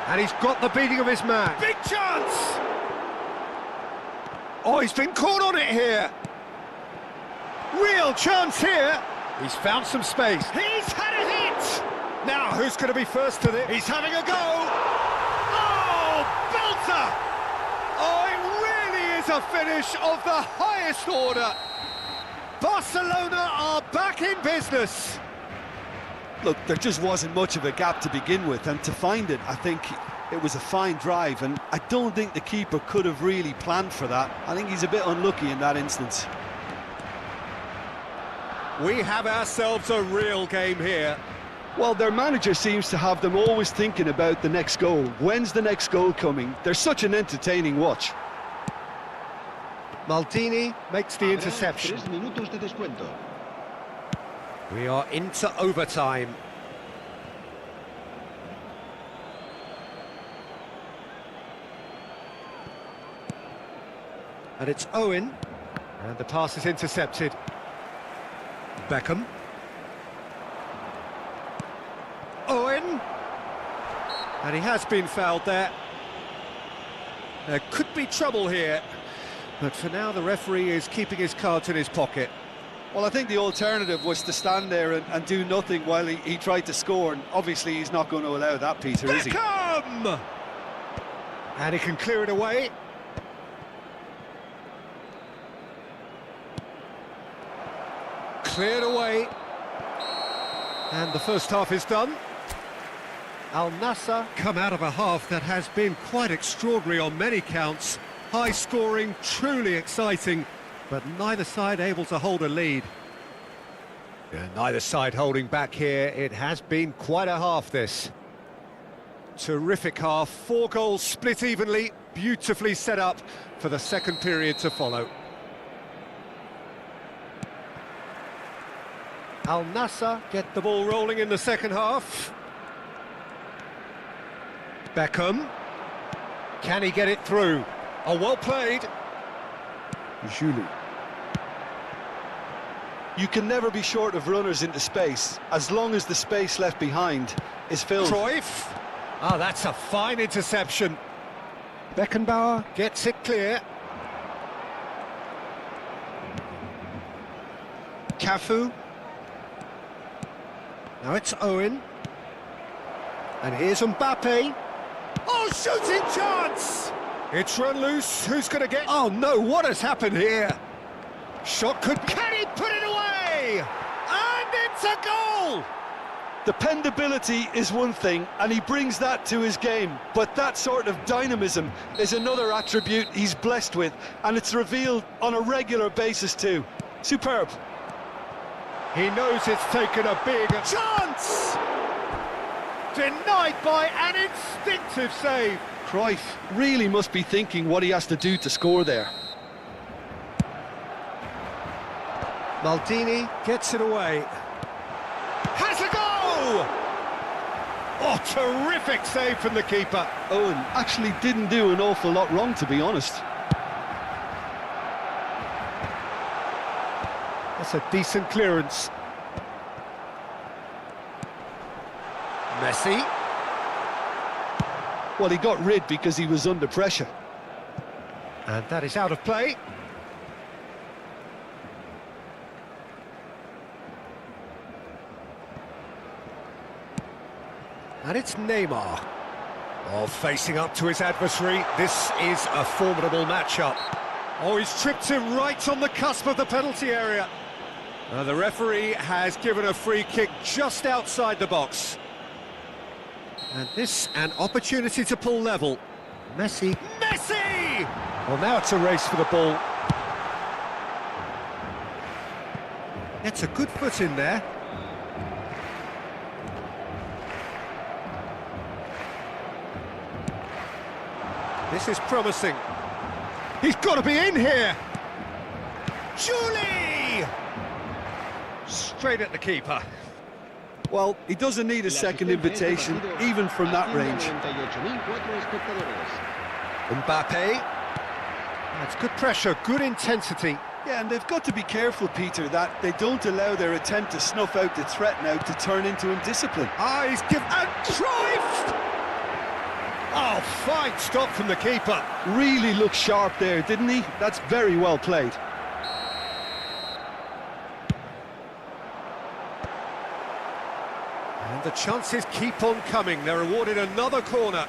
and he's got the beating of his man. Big chance! Oh, he's been caught on it here. Real chance here. He's found some space. He's had it in! Now, who's going to be first to this? He's having a go! Oh, belter! Oh, it really is a finish of the highest order. Barcelona are back in business. Look, there just wasn't much of a gap to begin with, and to find it, I think it was a fine drive, and I don't think the keeper could have really planned for that. I think he's a bit unlucky in that instance. We have ourselves a real game here. Well, their manager seems to have them always thinking about the next goal. When's the next goal coming? They're such an entertaining watch. Maldini makes the interception. 3 minutos de descuento. We are into overtime. And it's Owen. And the pass is intercepted. Beckham. Owen. And he has been fouled there. There could be trouble here. But for now, the referee is keeping his cards in his pocket. Well, I think the alternative was to stand there and do nothing while he tried to score, and obviously he's not going to allow that, Peter, is he? Beckham! And he can clear it away. Cleared away. And the first half is done. Al Nassr come out of a half that has been quite extraordinary on many counts. High scoring, truly exciting, but neither side able to hold a lead. Yeah, neither side holding back here. It has been quite a half, this. Terrific half, 4 goals split evenly, beautifully set up for the second period to follow. Al Nassr get the ball rolling in the second half. Beckham. Can he get it through? Oh, well played. Julie. You can never be short of runners into space, as long as the space left behind is filled. Cruyff. Oh, that's a fine interception. Beckenbauer gets it clear. Cafu. Now it's Owen. And here's Mbappe. Oh, shooting chance! It's run loose. Who's going to get... Oh, no, what has happened here? Shot could... Can he put it away? And it's a goal! Dependability is one thing, and he brings that to his game, but that sort of dynamism is another attribute he's blessed with, and it's revealed on a regular basis too. Superb. He knows it's taken a big chance! Denied by an instinctive save. Cruyff really must be thinking what he has to do to score there. Maldini gets it away. Has a go! Oh, terrific save from the keeper. Owen actually didn't do an awful lot wrong, to be honest. That's a decent clearance. Messi. Well, he got rid because he was under pressure. And that is out of play. And it's Neymar. Oh, facing up to his adversary. This is a formidable matchup. Oh, he's tripped him right on the cusp of the penalty area. The referee has given a free kick just outside the box. And this, an opportunity to pull level. Messi. Messi! Well, now it's a race for the ball. Gets a good foot in there. This is promising. He's got to be in here. Julie! Straight at the keeper. Well, he doesn't need a second invitation, even from that range. Mbappe. That's good pressure, good intensity. Yeah, and they've got to be careful, Peter, that they don't allow their attempt to snuff out the threat now to turn into indiscipline. Ah, he's given... And Cruyff! Oh, fine stop from the keeper. Really looked sharp there, didn't he? That's very well played. And the chances keep on coming. They're awarded another corner.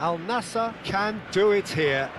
Al Nassr can do it here.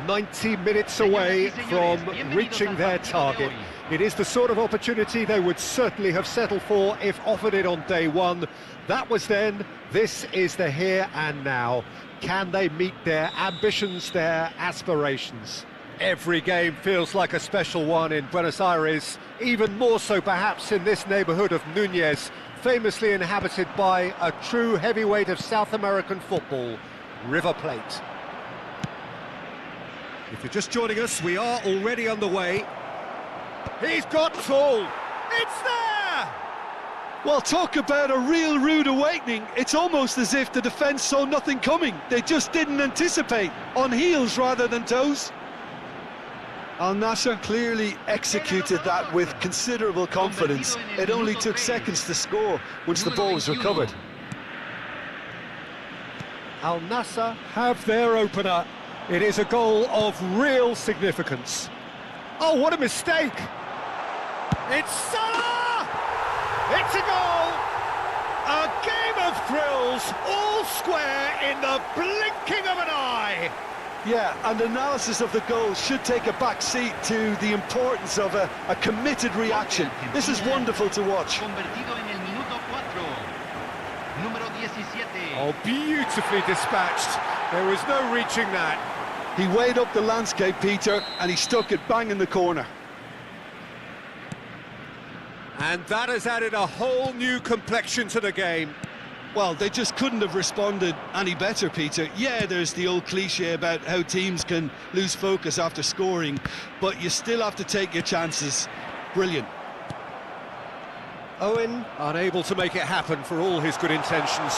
90 minutes away from reaching their target. It is the sort of opportunity they would certainly have settled for if offered it on day one. That was then, this is the here and now. Can they meet their ambitions, their aspirations? Every game feels like a special one in Buenos Aires, even more so perhaps in this neighbourhood of Núñez. famously inhabited by a true heavyweight of South American football, River Plate. If you're just joining us, we are already underway. He's got Tool! It's there! Well, talk about a real rude awakening. It's almost as if the defence saw nothing coming. They just didn't anticipate, on heels rather than toes. Al Nassr clearly executed that with considerable confidence. It only took seconds to score once the ball was recovered. Al Nassr have their opener. It is a goal of real significance. Oh, what a mistake! It's Salah! It's a goal! A game of thrills, all square in the blinking of an eye! Yeah, and analysis of the goal should take a back seat to the importance of a committed reaction. This is wonderful to watch. Oh, beautifully dispatched. There was no reaching that. He weighed up the landscape, Peter, and he stuck it bang in the corner. And that has added a whole new complexion to the game. Well, they just couldn't have responded any better, Peter. Yeah, there's the old cliche about how teams can lose focus after scoring, but you still have to take your chances. Brilliant. Owen unable to make it happen for all his good intentions.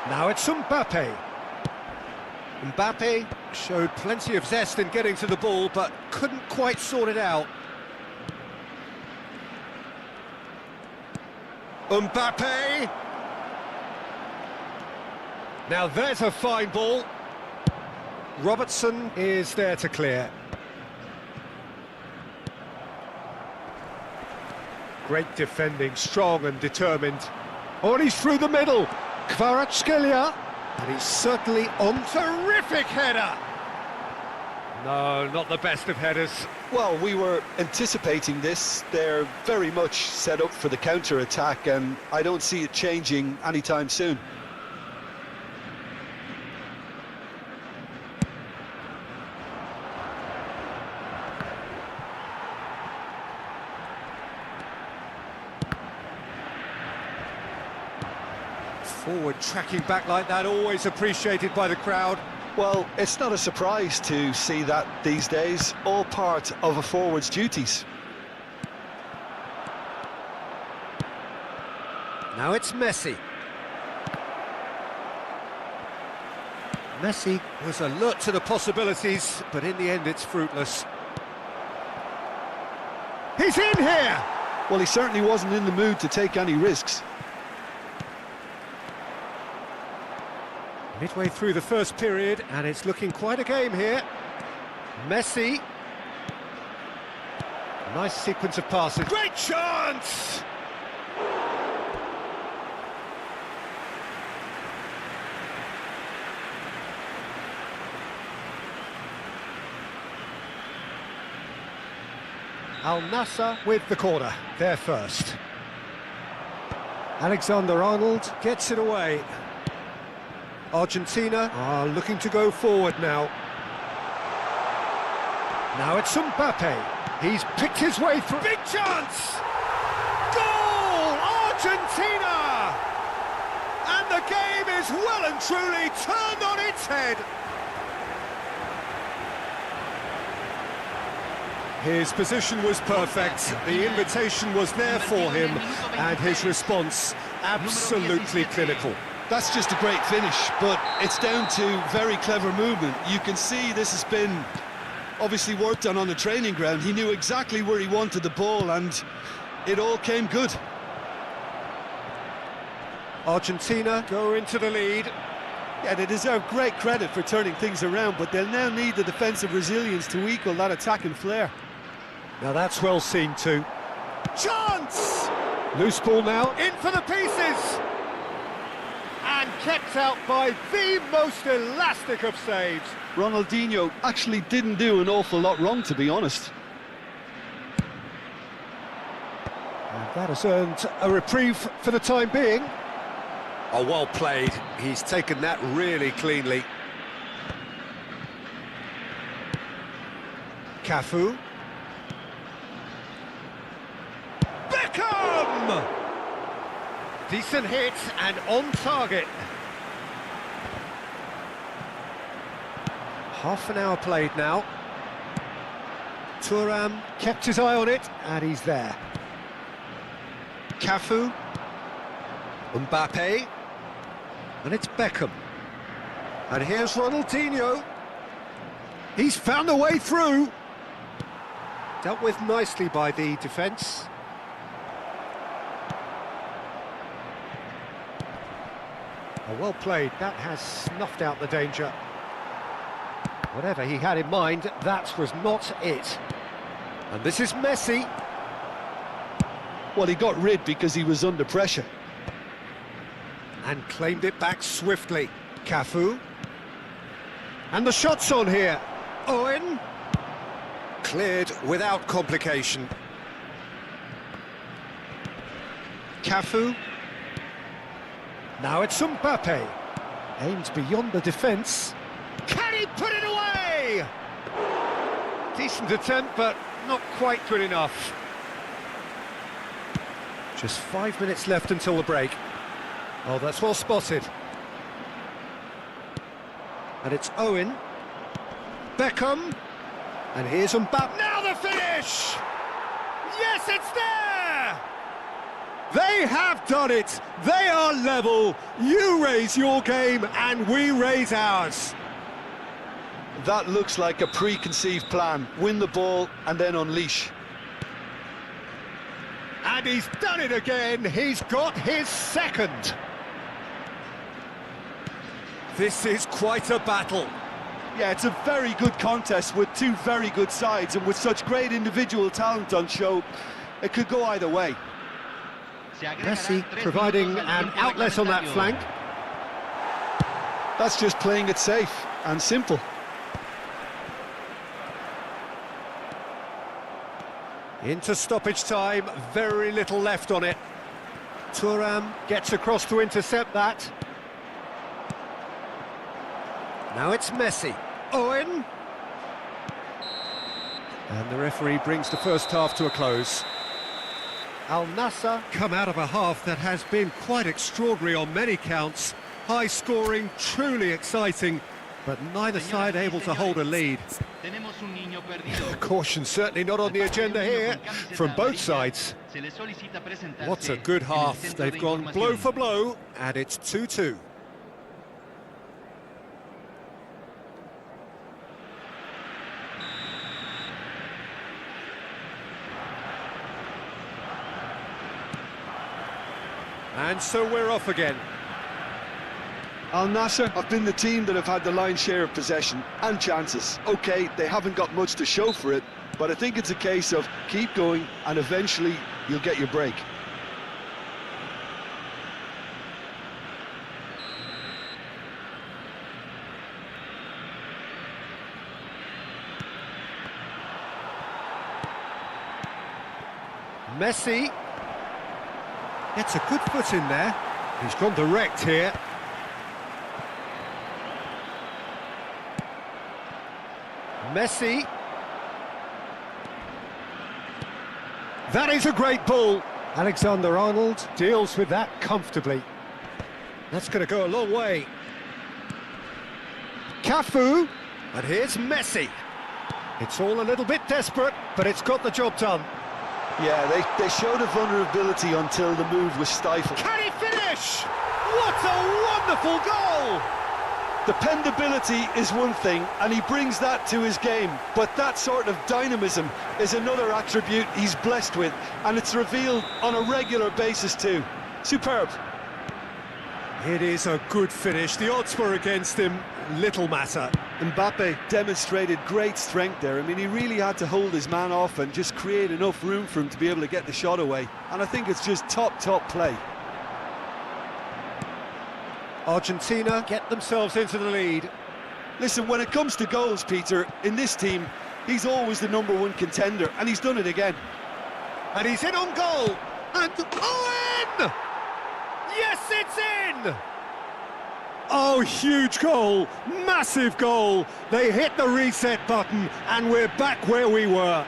Now it's Mbappe. Mbappe showed plenty of zest in getting to the ball, but couldn't quite sort it out. Mbappe! Now there's a fine ball. Robertson is there to clear. Great defending, strong and determined. Oh, and he's through the middle. Kvaratskhelia, and he's certainly on. Terrific header! No, not the best of headers. Well, we were anticipating this. They're very much set up for the counter-attack, and I don't see it changing anytime soon. Forward tracking back like that, always appreciated by the crowd. Well, it's not a surprise to see that these days, all part of a forward's duties. Now it's Messi. Messi was alert to the possibilities, but in the end it's fruitless. He's in here! Well, he certainly wasn't in the mood to take any risks. Midway through the first period, and it's looking quite a game here. Messi. Nice sequence of passes. Great chance! Al Nassr with the corner, there first. Alexander-Arnold gets it away. Argentina are looking to go forward now. Now it's Mbappe. He's picked his way through. Big chance! Goal! Argentina! And the game is well and truly turned on its head. His position was perfect, the invitation was there for him, and his response absolutely clinical. That's just a great finish, but it's down to very clever movement. You can see this has been obviously worked on the training ground. He knew exactly where he wanted the ball, and it all came good. Argentina go into the lead. Yeah, they deserve great credit for turning things around, but they'll now need the defensive resilience to equal that attacking flair. Now that's well seen too. Chance! Loose ball now, in for the pieces! And kept out by the most elastic of saves. Ronaldinho actually didn't do an awful lot wrong, to be honest. And that has earned a reprieve for the time being. Oh, well played. He's taken that really cleanly. Cafu. Beckham! Decent hit and on target. Half an hour played now. Thuram kept his eye on it, and he's there. Cafu. Mbappe. And it's Beckham. And here's Ronaldinho. He's found a way through. Dealt with nicely by the defence. Oh, well played. That has snuffed out the danger. Whatever he had in mind, that was not it. And this is Messi. Well, he got rid because he was under pressure. And claimed it back swiftly. Cafu. And the shot's on here. Owen. Cleared without complication. Cafu. Now it's Mbappe. Aims beyond the defence. Can he put it away? Decent attempt, but not quite good enough. Just 5 minutes left until the break. Oh, that's well spotted. And it's Owen. Beckham. And here's Mbappe. Now the finish! Yes, it's there! They have done it! They are level! You raise your game and we raise ours. That looks like a preconceived plan. Win the ball and then unleash. And he's done it again. He's got his second. This is quite a battle. Yeah, it's a very good contest with two very good sides, and with such great individual talent on show, it could go either way. Messi providing an outlet on that flank. That's just playing it safe and simple. Into stoppage time, very little left on it. Thuram gets across to intercept that. Now it's Messi. Owen. And the referee brings the first half to a close. Al Nassr come out of a half that has been quite extraordinary on many counts. High scoring, truly exciting, but neither side able to hold a lead. Caution certainly not on the agenda here from both sides. What a good half. They've gone blow for blow, and it's 2-2. And so we're off again. Al Nassr have been the team that have had the lion's share of possession and chances. OK, they haven't got much to show for it, but I think it's a case of keep going and eventually you'll get your break. Messi gets a good foot in there. He's gone direct here. Messi. That is a great ball. Alexander-Arnold deals with that comfortably. That's going to go a long way. Cafu. And here's Messi. It's all a little bit desperate, but it's got the job done. Yeah, they showed a vulnerability until the move was stifled. Can he finish? What a wonderful goal! Dependability is one thing, and he brings that to his game, but that sort of dynamism is another attribute he's blessed with, and it's revealed on a regular basis too. Superb. It is a good finish. The odds were against him. Little matter. Mbappe demonstrated great strength there. I mean, he really had to hold his man off and just create enough room for him to be able to get the shot away. And I think it's just top play. Argentina get themselves into the lead. Listen, when it comes to goals, Peter, in this team, he's always the #1 contender, and he's done it again. And he's in on goal. And Owen! Yes, it's in! Oh, huge goal, massive goal. They hit the reset button and we're back where we were.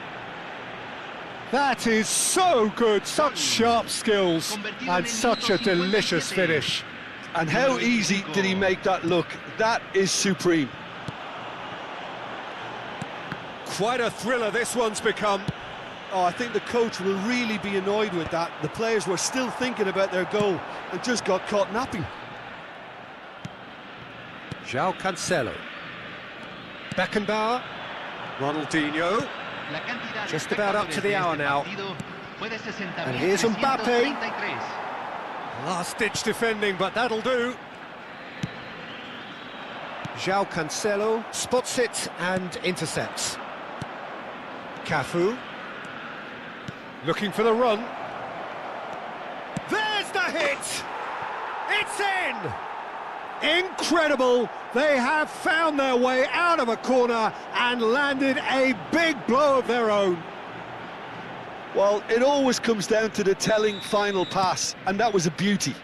That is so good, such sharp skills, and such a delicious finish. And how easy did he make that look? That is supreme. Quite a thriller this one's become. Oh, I think the coach will really be annoyed with that. The players were still thinking about their goal and just got caught napping. João Cancelo. Beckenbauer. Ronaldinho. Just about up to the hour now. And here's Mbappe. Last-ditch defending, but that'll do. João Cancelo spots it and intercepts. Cafu. Looking for the run. There's the hit! It's in! Incredible! They have found their way out of a corner and landed a big blow of their own. Well, it always comes down to the telling final pass, and that was a beauty.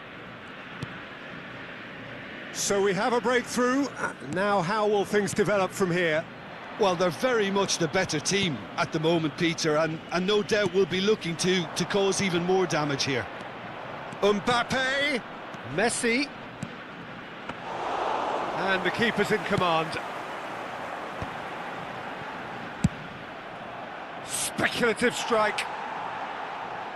So we have a breakthrough. Now how will things develop from here? Well, they're very much the better team at the moment, Peter, and no doubt will be looking to cause even more damage here. Mbappe, Messi, and the keeper's in command. Speculative strike.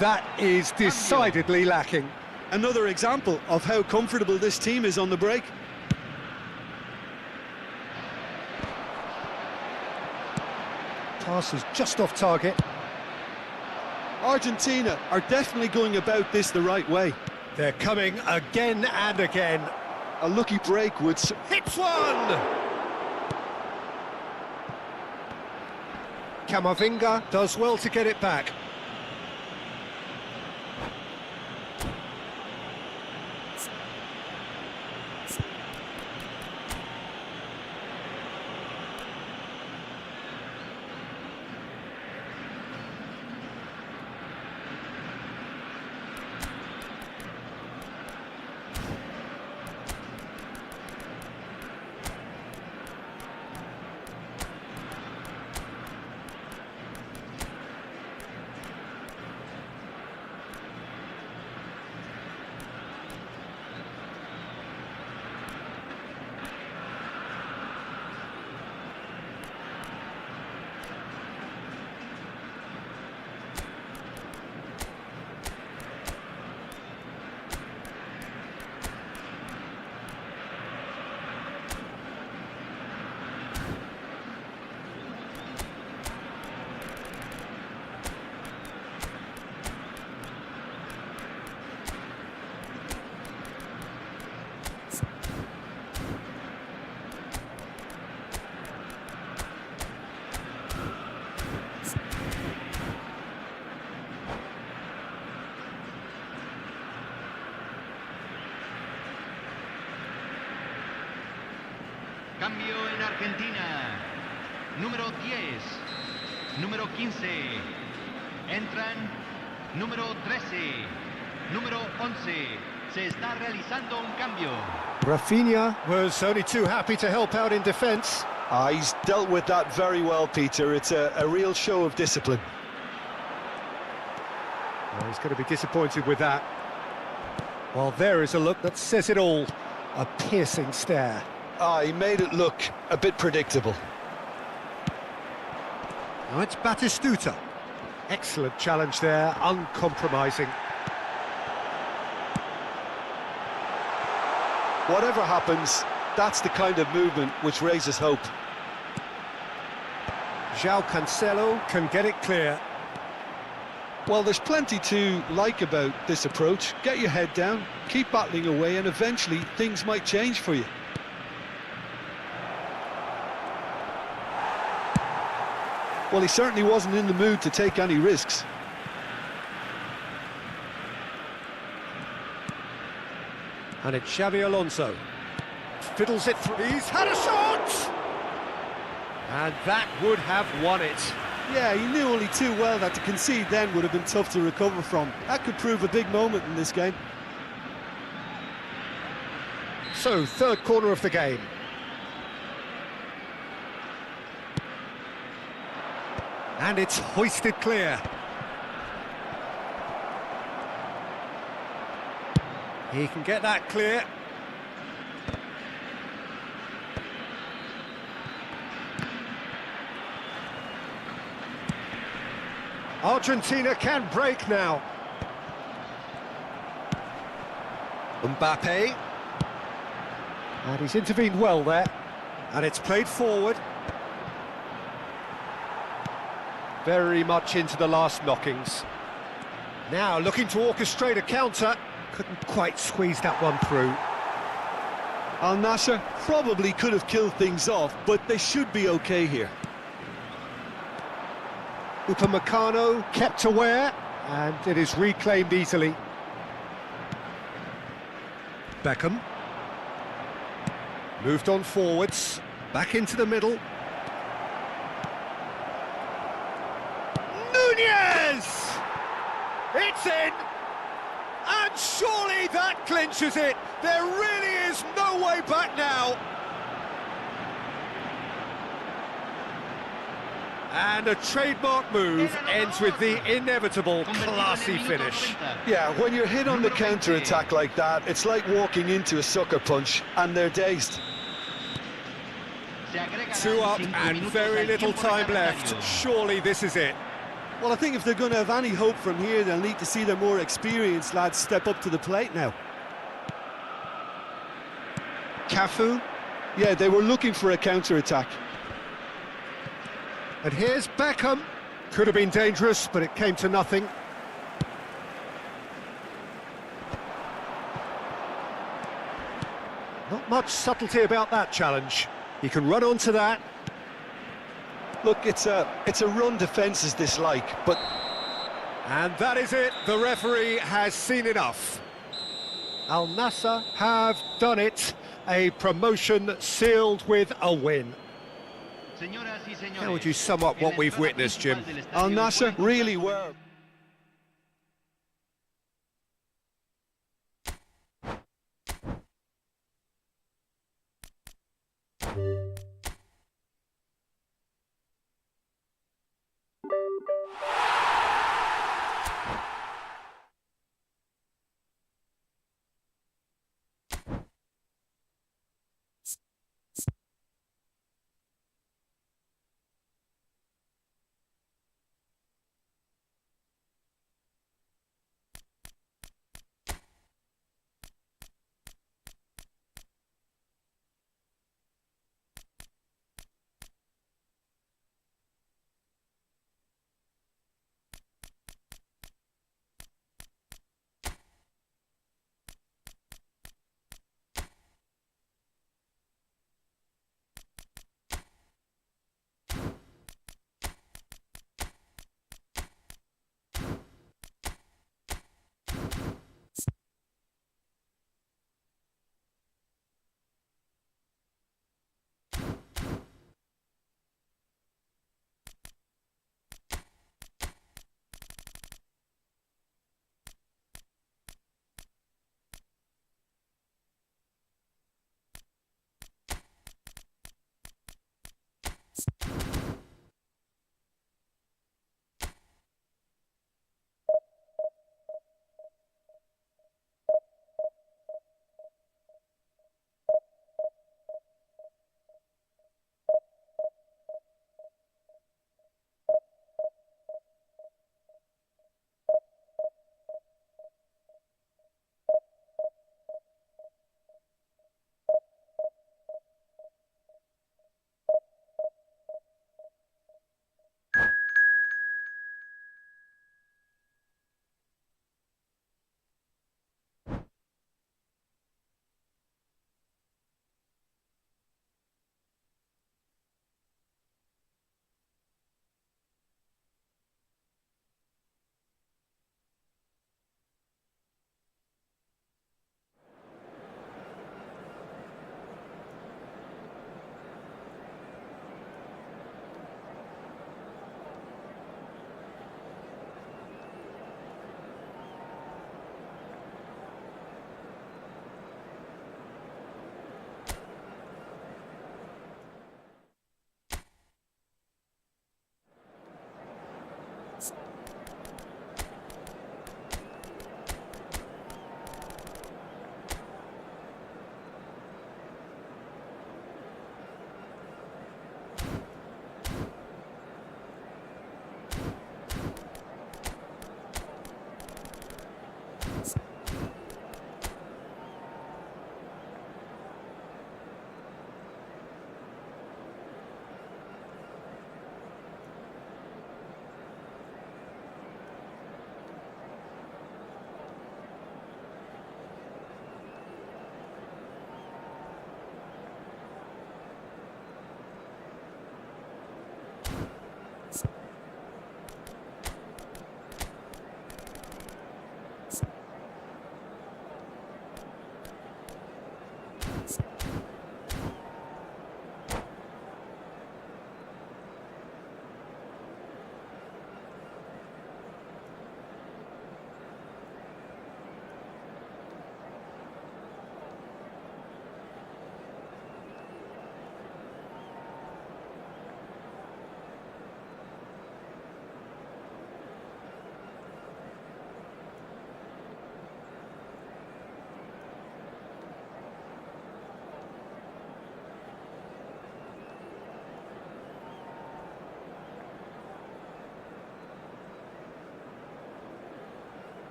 That is decidedly lacking. Another example of how comfortable this team is on the break. Pass is just off target. Argentina are definitely going about this the right way. They're coming again and again. A lucky break would... Hits one! Camavinga does well to get it back. Cambio en Argentina. Número 10. Número 15. Entran. Número 13. Número 11. Se está realizando un cambio. Rafinha was only too happy to help out in defence. He's dealt with that very well, Peter. It's a real show of discipline. Well, he's going to be disappointed with that. Well, there is a look that says it all. A piercing stare. He made it look a bit predictable. Now it's Batistuta. Excellent challenge there, uncompromising. Whatever happens, that's the kind of movement which raises hope. João Cancelo can get it clear. Well, there's plenty to like about this approach. Get your head down, keep battling away, and eventually things might change for you. Well, he certainly wasn't in the mood to take any risks. And it's Xabi Alonso. Fiddles it through. He's had a shot! And that would have won it. Yeah, he knew only too well that to concede then would have been tough to recover from. That could prove a big moment in this game. So, third corner of the game. And it's hoisted clear. He can get that clear. Argentina can break now. Mbappe. And he's intervened well there. And it's played forward. Very much into the last knockings. Now looking to orchestrate a counter. Couldn't quite squeeze that one through. Al Nassr probably could have killed things off, but they should be okay here. Upamecano kept aware, and it is reclaimed easily. Beckham. Moved on forwards, back into the middle. Nunez! It's in! And surely that clinches it! There really is no way back now! And a trademark move ends with the inevitable classy finish. Yeah, when you're hit on the counter-attack like that, it's like walking into a sucker punch, and they're dazed. 2 up and very little time left. Surely this is it. Well, I think if they're going to have any hope from here, they'll need to see their more experienced lads step up to the plate now. Cafu? Yeah, they were looking for a counter-attack. And here's Beckham. Could have been dangerous, but it came to nothing. Not much subtlety about that challenge. He can run onto that. Look, it's a run defence is dislike, but... And that is it. The referee has seen enough. Al Nassr have done it. A promotion sealed with a win. How would you sum up what we've witnessed, Jim? Al Nassr really were.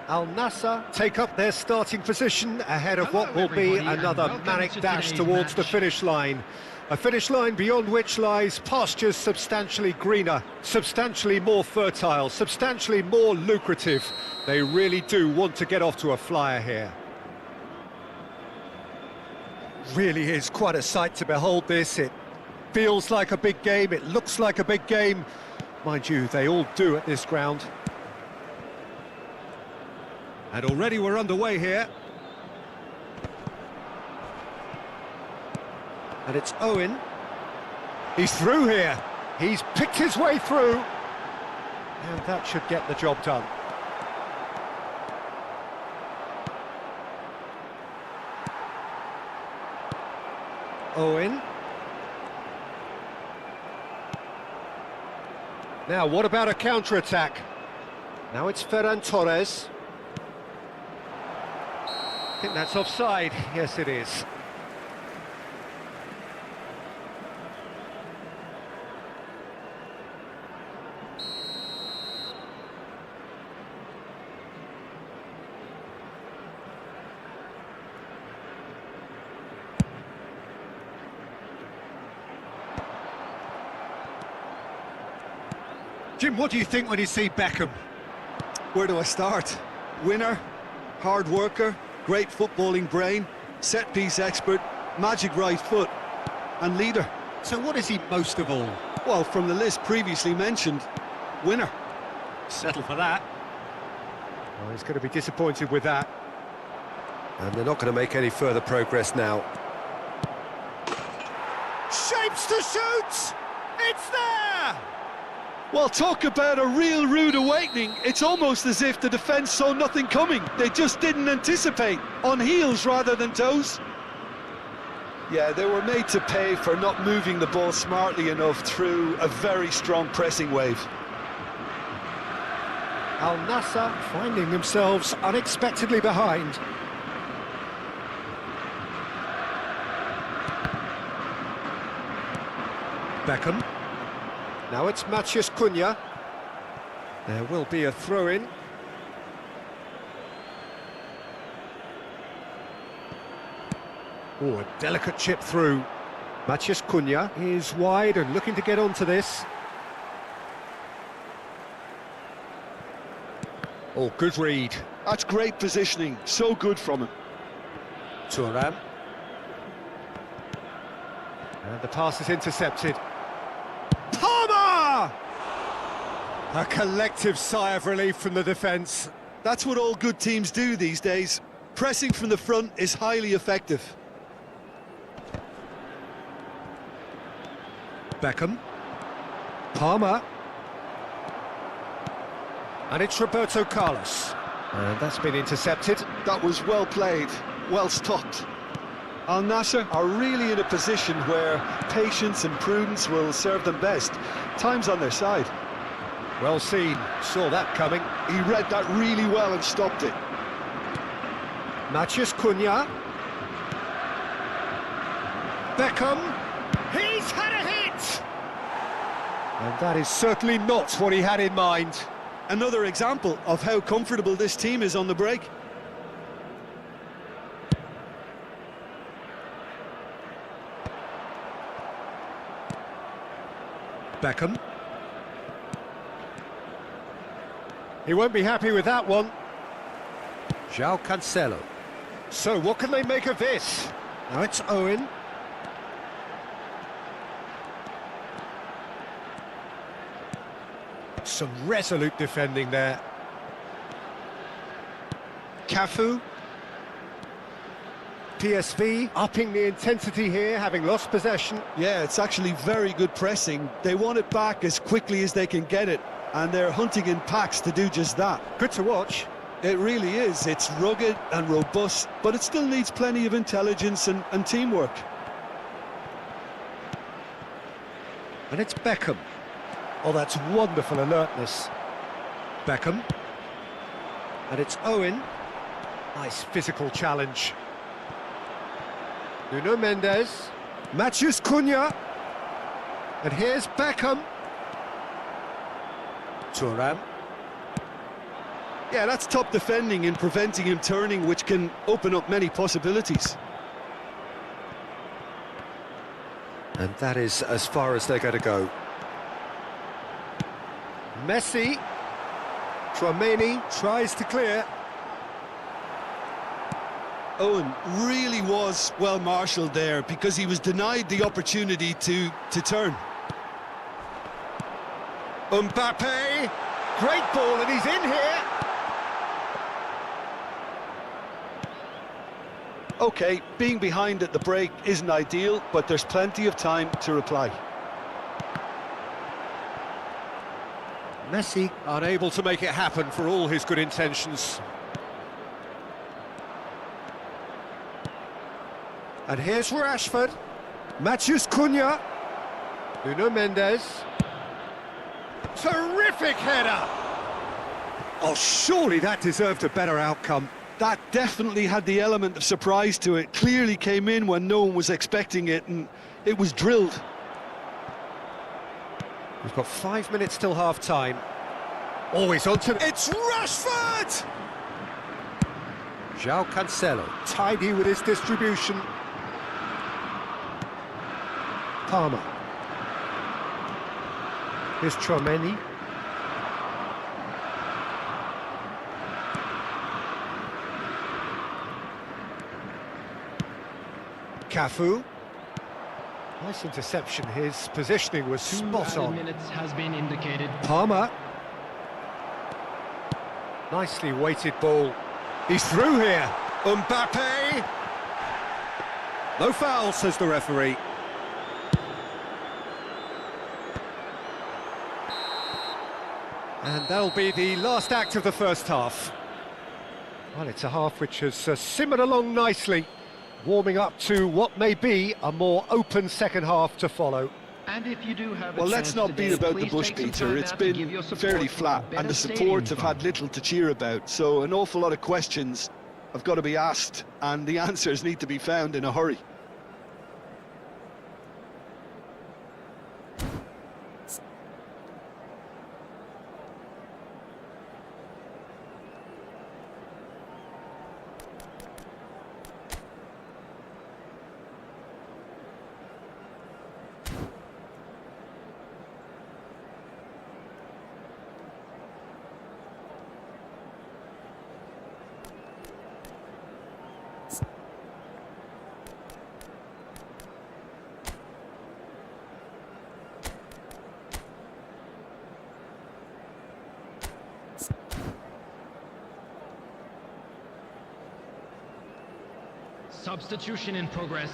Al Nassr take up their starting position ahead of what will be everybody, and another welcome manic to dash today's towards the match. finish line. A finish line beyond which lies pastures substantially greener, substantially more fertile, substantially more lucrative. They really do want to get off to a flyer here. Really is quite a sight to behold this. It feels like a big game, it looks like a big game. Mind you, they all do at this ground. And already we're underway here. And it's Owen. He's through here. He's picked his way through. And that should get the job done. Owen. Now, what about a counter-attack? Now it's Ferran Torres. I think that's offside. Yes, it is. Jim, what do you think when you see Beckham? Where do I start? Winner, hard worker, great footballing brain, set-piece expert, magic right foot, and leader. So what is he most of all? Well, from the list previously mentioned, winner. Settle for that. Well, he's going to be disappointed with that. And they're not going to make any further progress now. Shapes to shoot! It's there! Well, talk about a real rude awakening. It's almost as if the defence saw nothing coming. They just didn't anticipate. On heels rather than toes. Yeah, they were made to pay for not moving the ball smartly enough through a very strong pressing wave. Al Nassr finding themselves unexpectedly behind. Beckham. Now it's Matheus Cunha. There will be a throw-in. Oh, a delicate chip through. Matheus Cunha is wide and looking to get onto this. Oh, good read. That's great positioning. So good from him. Thuram. And the pass is intercepted. Palmer! A collective sigh of relief from the defence. That's what all good teams do these days. Pressing from the front is highly effective. Beckham. Palmer. And it's Roberto Carlos. And that's been intercepted. That was well played, well stopped. Al Nassr are really in a position where patience and prudence will serve them best. Time's on their side. Well seen. Saw that coming. He read that really well and stopped it. Matheus Cunha. Beckham. He's had a hit! And that is certainly not what he had in mind. Another example of how comfortable this team is on the break. Beckham. He won't be happy with that one. João Cancelo. So what can they make of this? Now it's Owen. Some resolute defending there. Cafu. PSV upping the intensity here, having lost possession. Yeah, it's actually very good pressing. They want it back as quickly as they can get it, and they're hunting in packs to do just that. Good to watch. It really is. It's rugged and robust, but it still needs plenty of intelligence and teamwork. And it's Beckham. Oh, that's wonderful alertness. Beckham. And it's Owen. Nice physical challenge. Nuno Mendes. Matheus Cunha. And here's Beckham. Thuram. Yeah, that's top defending in preventing him turning, which can open up many possibilities. And that is as far as they're going to go. Messi. Tchouaméni tries to clear. Owen really was well marshalled there because he was denied the opportunity to turn. Mbappe. Great ball, and he's in here. OK, being behind at the break isn't ideal, but there's plenty of time to reply. Messi unable to make it happen for all his good intentions. And here's Rashford. Matheus Cunha. Nuno Mendes. Terrific header! Oh, surely that deserved a better outcome. That definitely had the element of surprise to it. Clearly came in when no one was expecting it, and it was drilled. We've got 5 minutes till half-time. Always on to... It's Rashford! João Cancelo, tidy with his distribution. Palmer. Here's Tchouaméni. Cafu. Nice interception. His positioning was spot on. 2 minutes has been indicated. Palmer. Nicely weighted ball. He's through here. Mbappe. No foul, says the referee. And that'll be the last act of the first half. Well, it's a half which has simmered along nicely, warming up to what may be a more open second half to follow. And if you do have Well, let's not beat about the bush, Peter. It's been fairly flat, and the supports have had little to cheer about, so an awful lot of questions have got to be asked, and the answers need to be found in a hurry. Substitution in progress.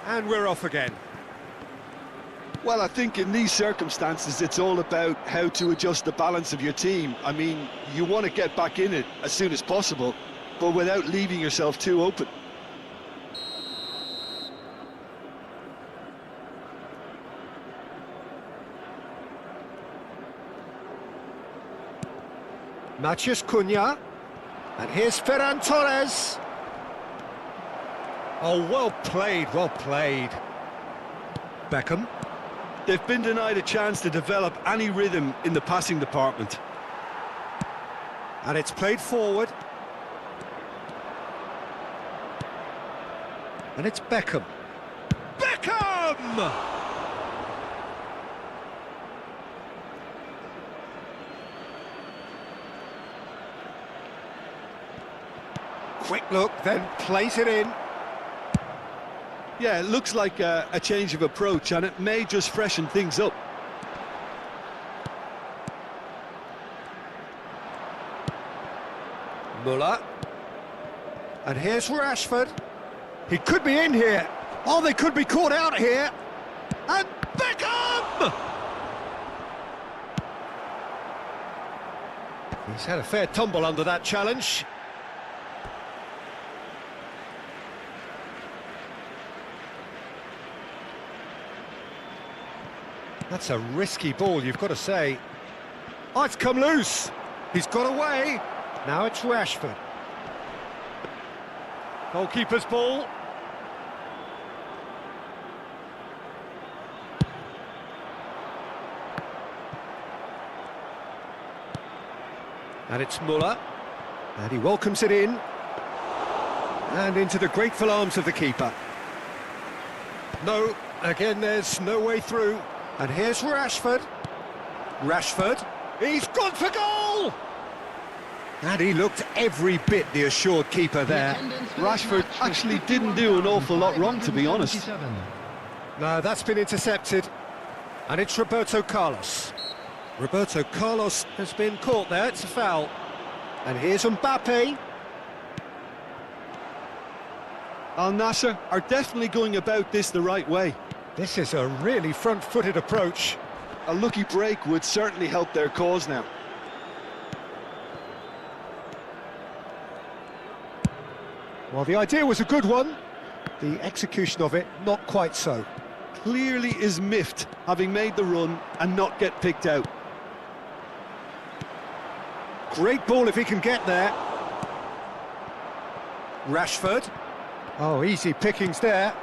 And we're off again. Well, I think in these circumstances, it's all about how to adjust the balance of your team. I mean, you want to get back in it as soon as possible, but without leaving yourself too open. Matheus Cunha. And here's Ferran Torres. Oh, well played, well played. Beckham. They've been denied a chance to develop any rhythm in the passing department. And it's played forward. And it's Beckham. Beckham! Quick look, then plays it in. Yeah, it looks like a change of approach, and it may just freshen things up. Muller. And here's Rashford. He could be in here. Oh, they could be caught out here. And Beckham! He's had a fair tumble under that challenge. That's a risky ball, you've got to say. Oh, it's come loose. He's got away. Now it's Rashford. Goalkeeper's ball. And it's Muller. And he welcomes it in. And into the grateful arms of the keeper. No, again there's no way through. And here's Rashford. Rashford, he's gone for goal! And he looked every bit the assured keeper there. Rashford actually didn't do an awful lot wrong, to be honest. No, that's been intercepted. And it's Roberto Carlos. Roberto Carlos has been caught there, it's a foul. And here's Mbappe. Al Nassr are definitely going about this the right way. This is a really front-footed approach. A lucky break would certainly help their cause now. Well, the idea was a good one. The execution of it, not quite so. Clearly is miffed, having made the run and not get picked out. Great ball if he can get there. Rashford. Oh, easy pickings there.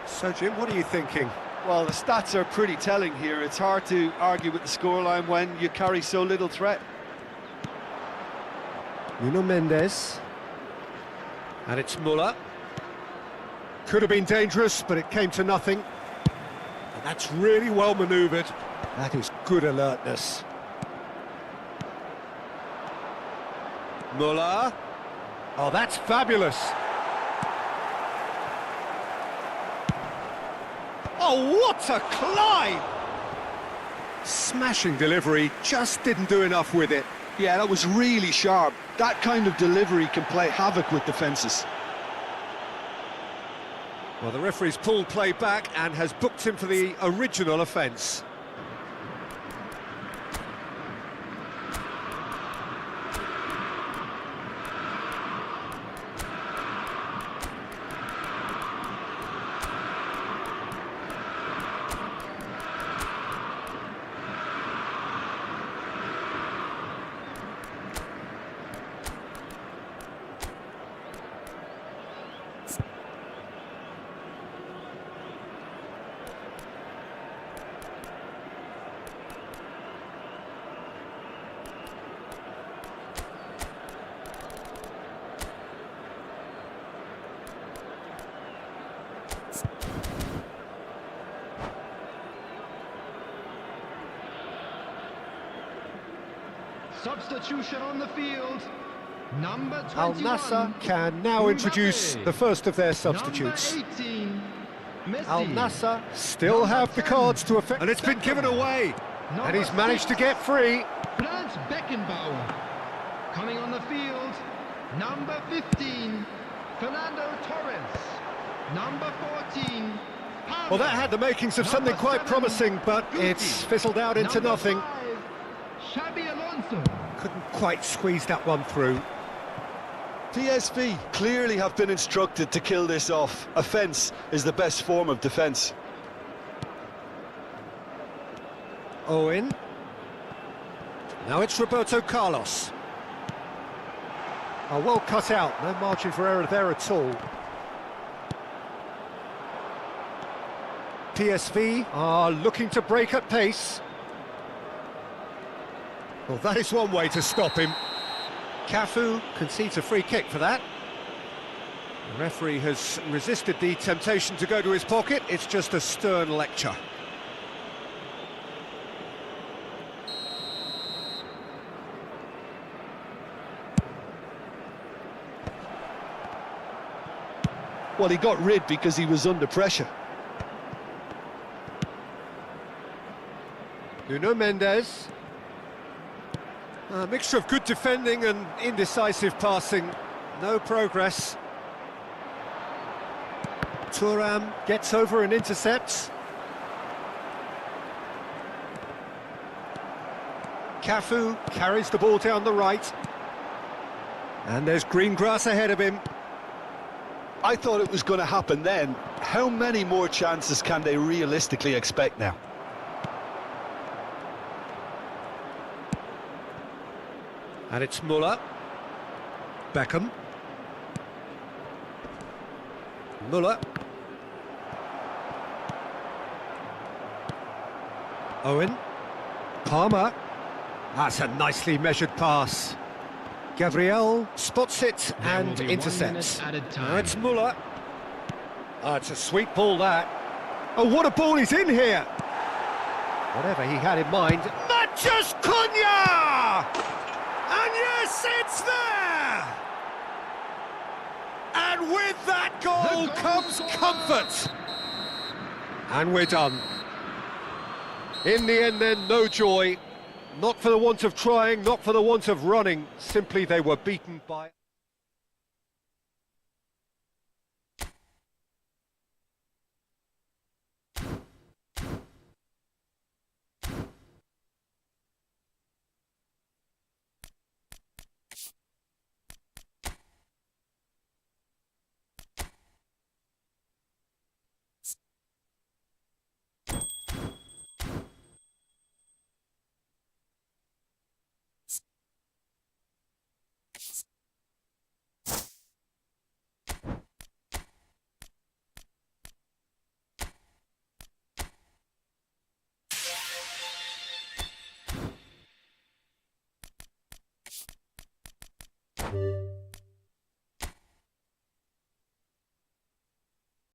So, Jim, what are you thinking? Well, the stats are pretty telling here. It's hard to argue with the scoreline when you carry so little threat. Nuno Mendes. And it's Muller. Could have been dangerous, but it came to nothing. And that's really well manoeuvred. That is good alertness. Muller. Oh, that's fabulous. Oh, what a climb! Smashing delivery, just didn't do enough with it. Yeah, that was really sharp. That kind of delivery can play havoc with defences. Well, the referee's pulled play back and has booked him for the original offence. Substitution on the field. Number 21. Al Nassr can now introduce the first of their substitutes. Number 18, Messi. Al Nassr still have the cards to affect, and it's been given away. And he's managed to get free. Franz Beckenbauer. Coming on the field, number 15, Fernando Torres. Number 14, Pablo. Well, that had the makings of something quite promising, but it's fizzled out into Number nothing. 5, Xabi Alonso. Couldn't quite squeeze that one through. PSV clearly have been instructed to kill this off. Offence is the best form of defence. Owen. Now it's Roberto Carlos. Oh, well cut out, no margin for error there at all. PSV are looking to break at pace. Well, that is one way to stop him. Cafu concedes a free kick for that. The referee has resisted the temptation to go to his pocket. It's just a stern lecture. Well, he got rid because he was under pressure. Nuno Mendes. A mixture of good defending and indecisive passing. No progress. Thuram gets over and intercepts. Cafu carries the ball down the right. And there's green grass ahead of him. I thought it was going to happen then. How many more chances can they realistically expect now? And it's Muller. Beckham. Muller. Owen. Palmer. That's a nicely measured pass. Gabriel spots it and intercepts. Now it's Muller. It's a sweet ball, that. Oh, what a ball he's in here! Whatever he had in mind. Matheus Cunha! And yes, it's there! And with that goal comes comfort. And we're done. In the end then, no joy. Not for the want of trying, not for the want of running. Simply they were beaten by...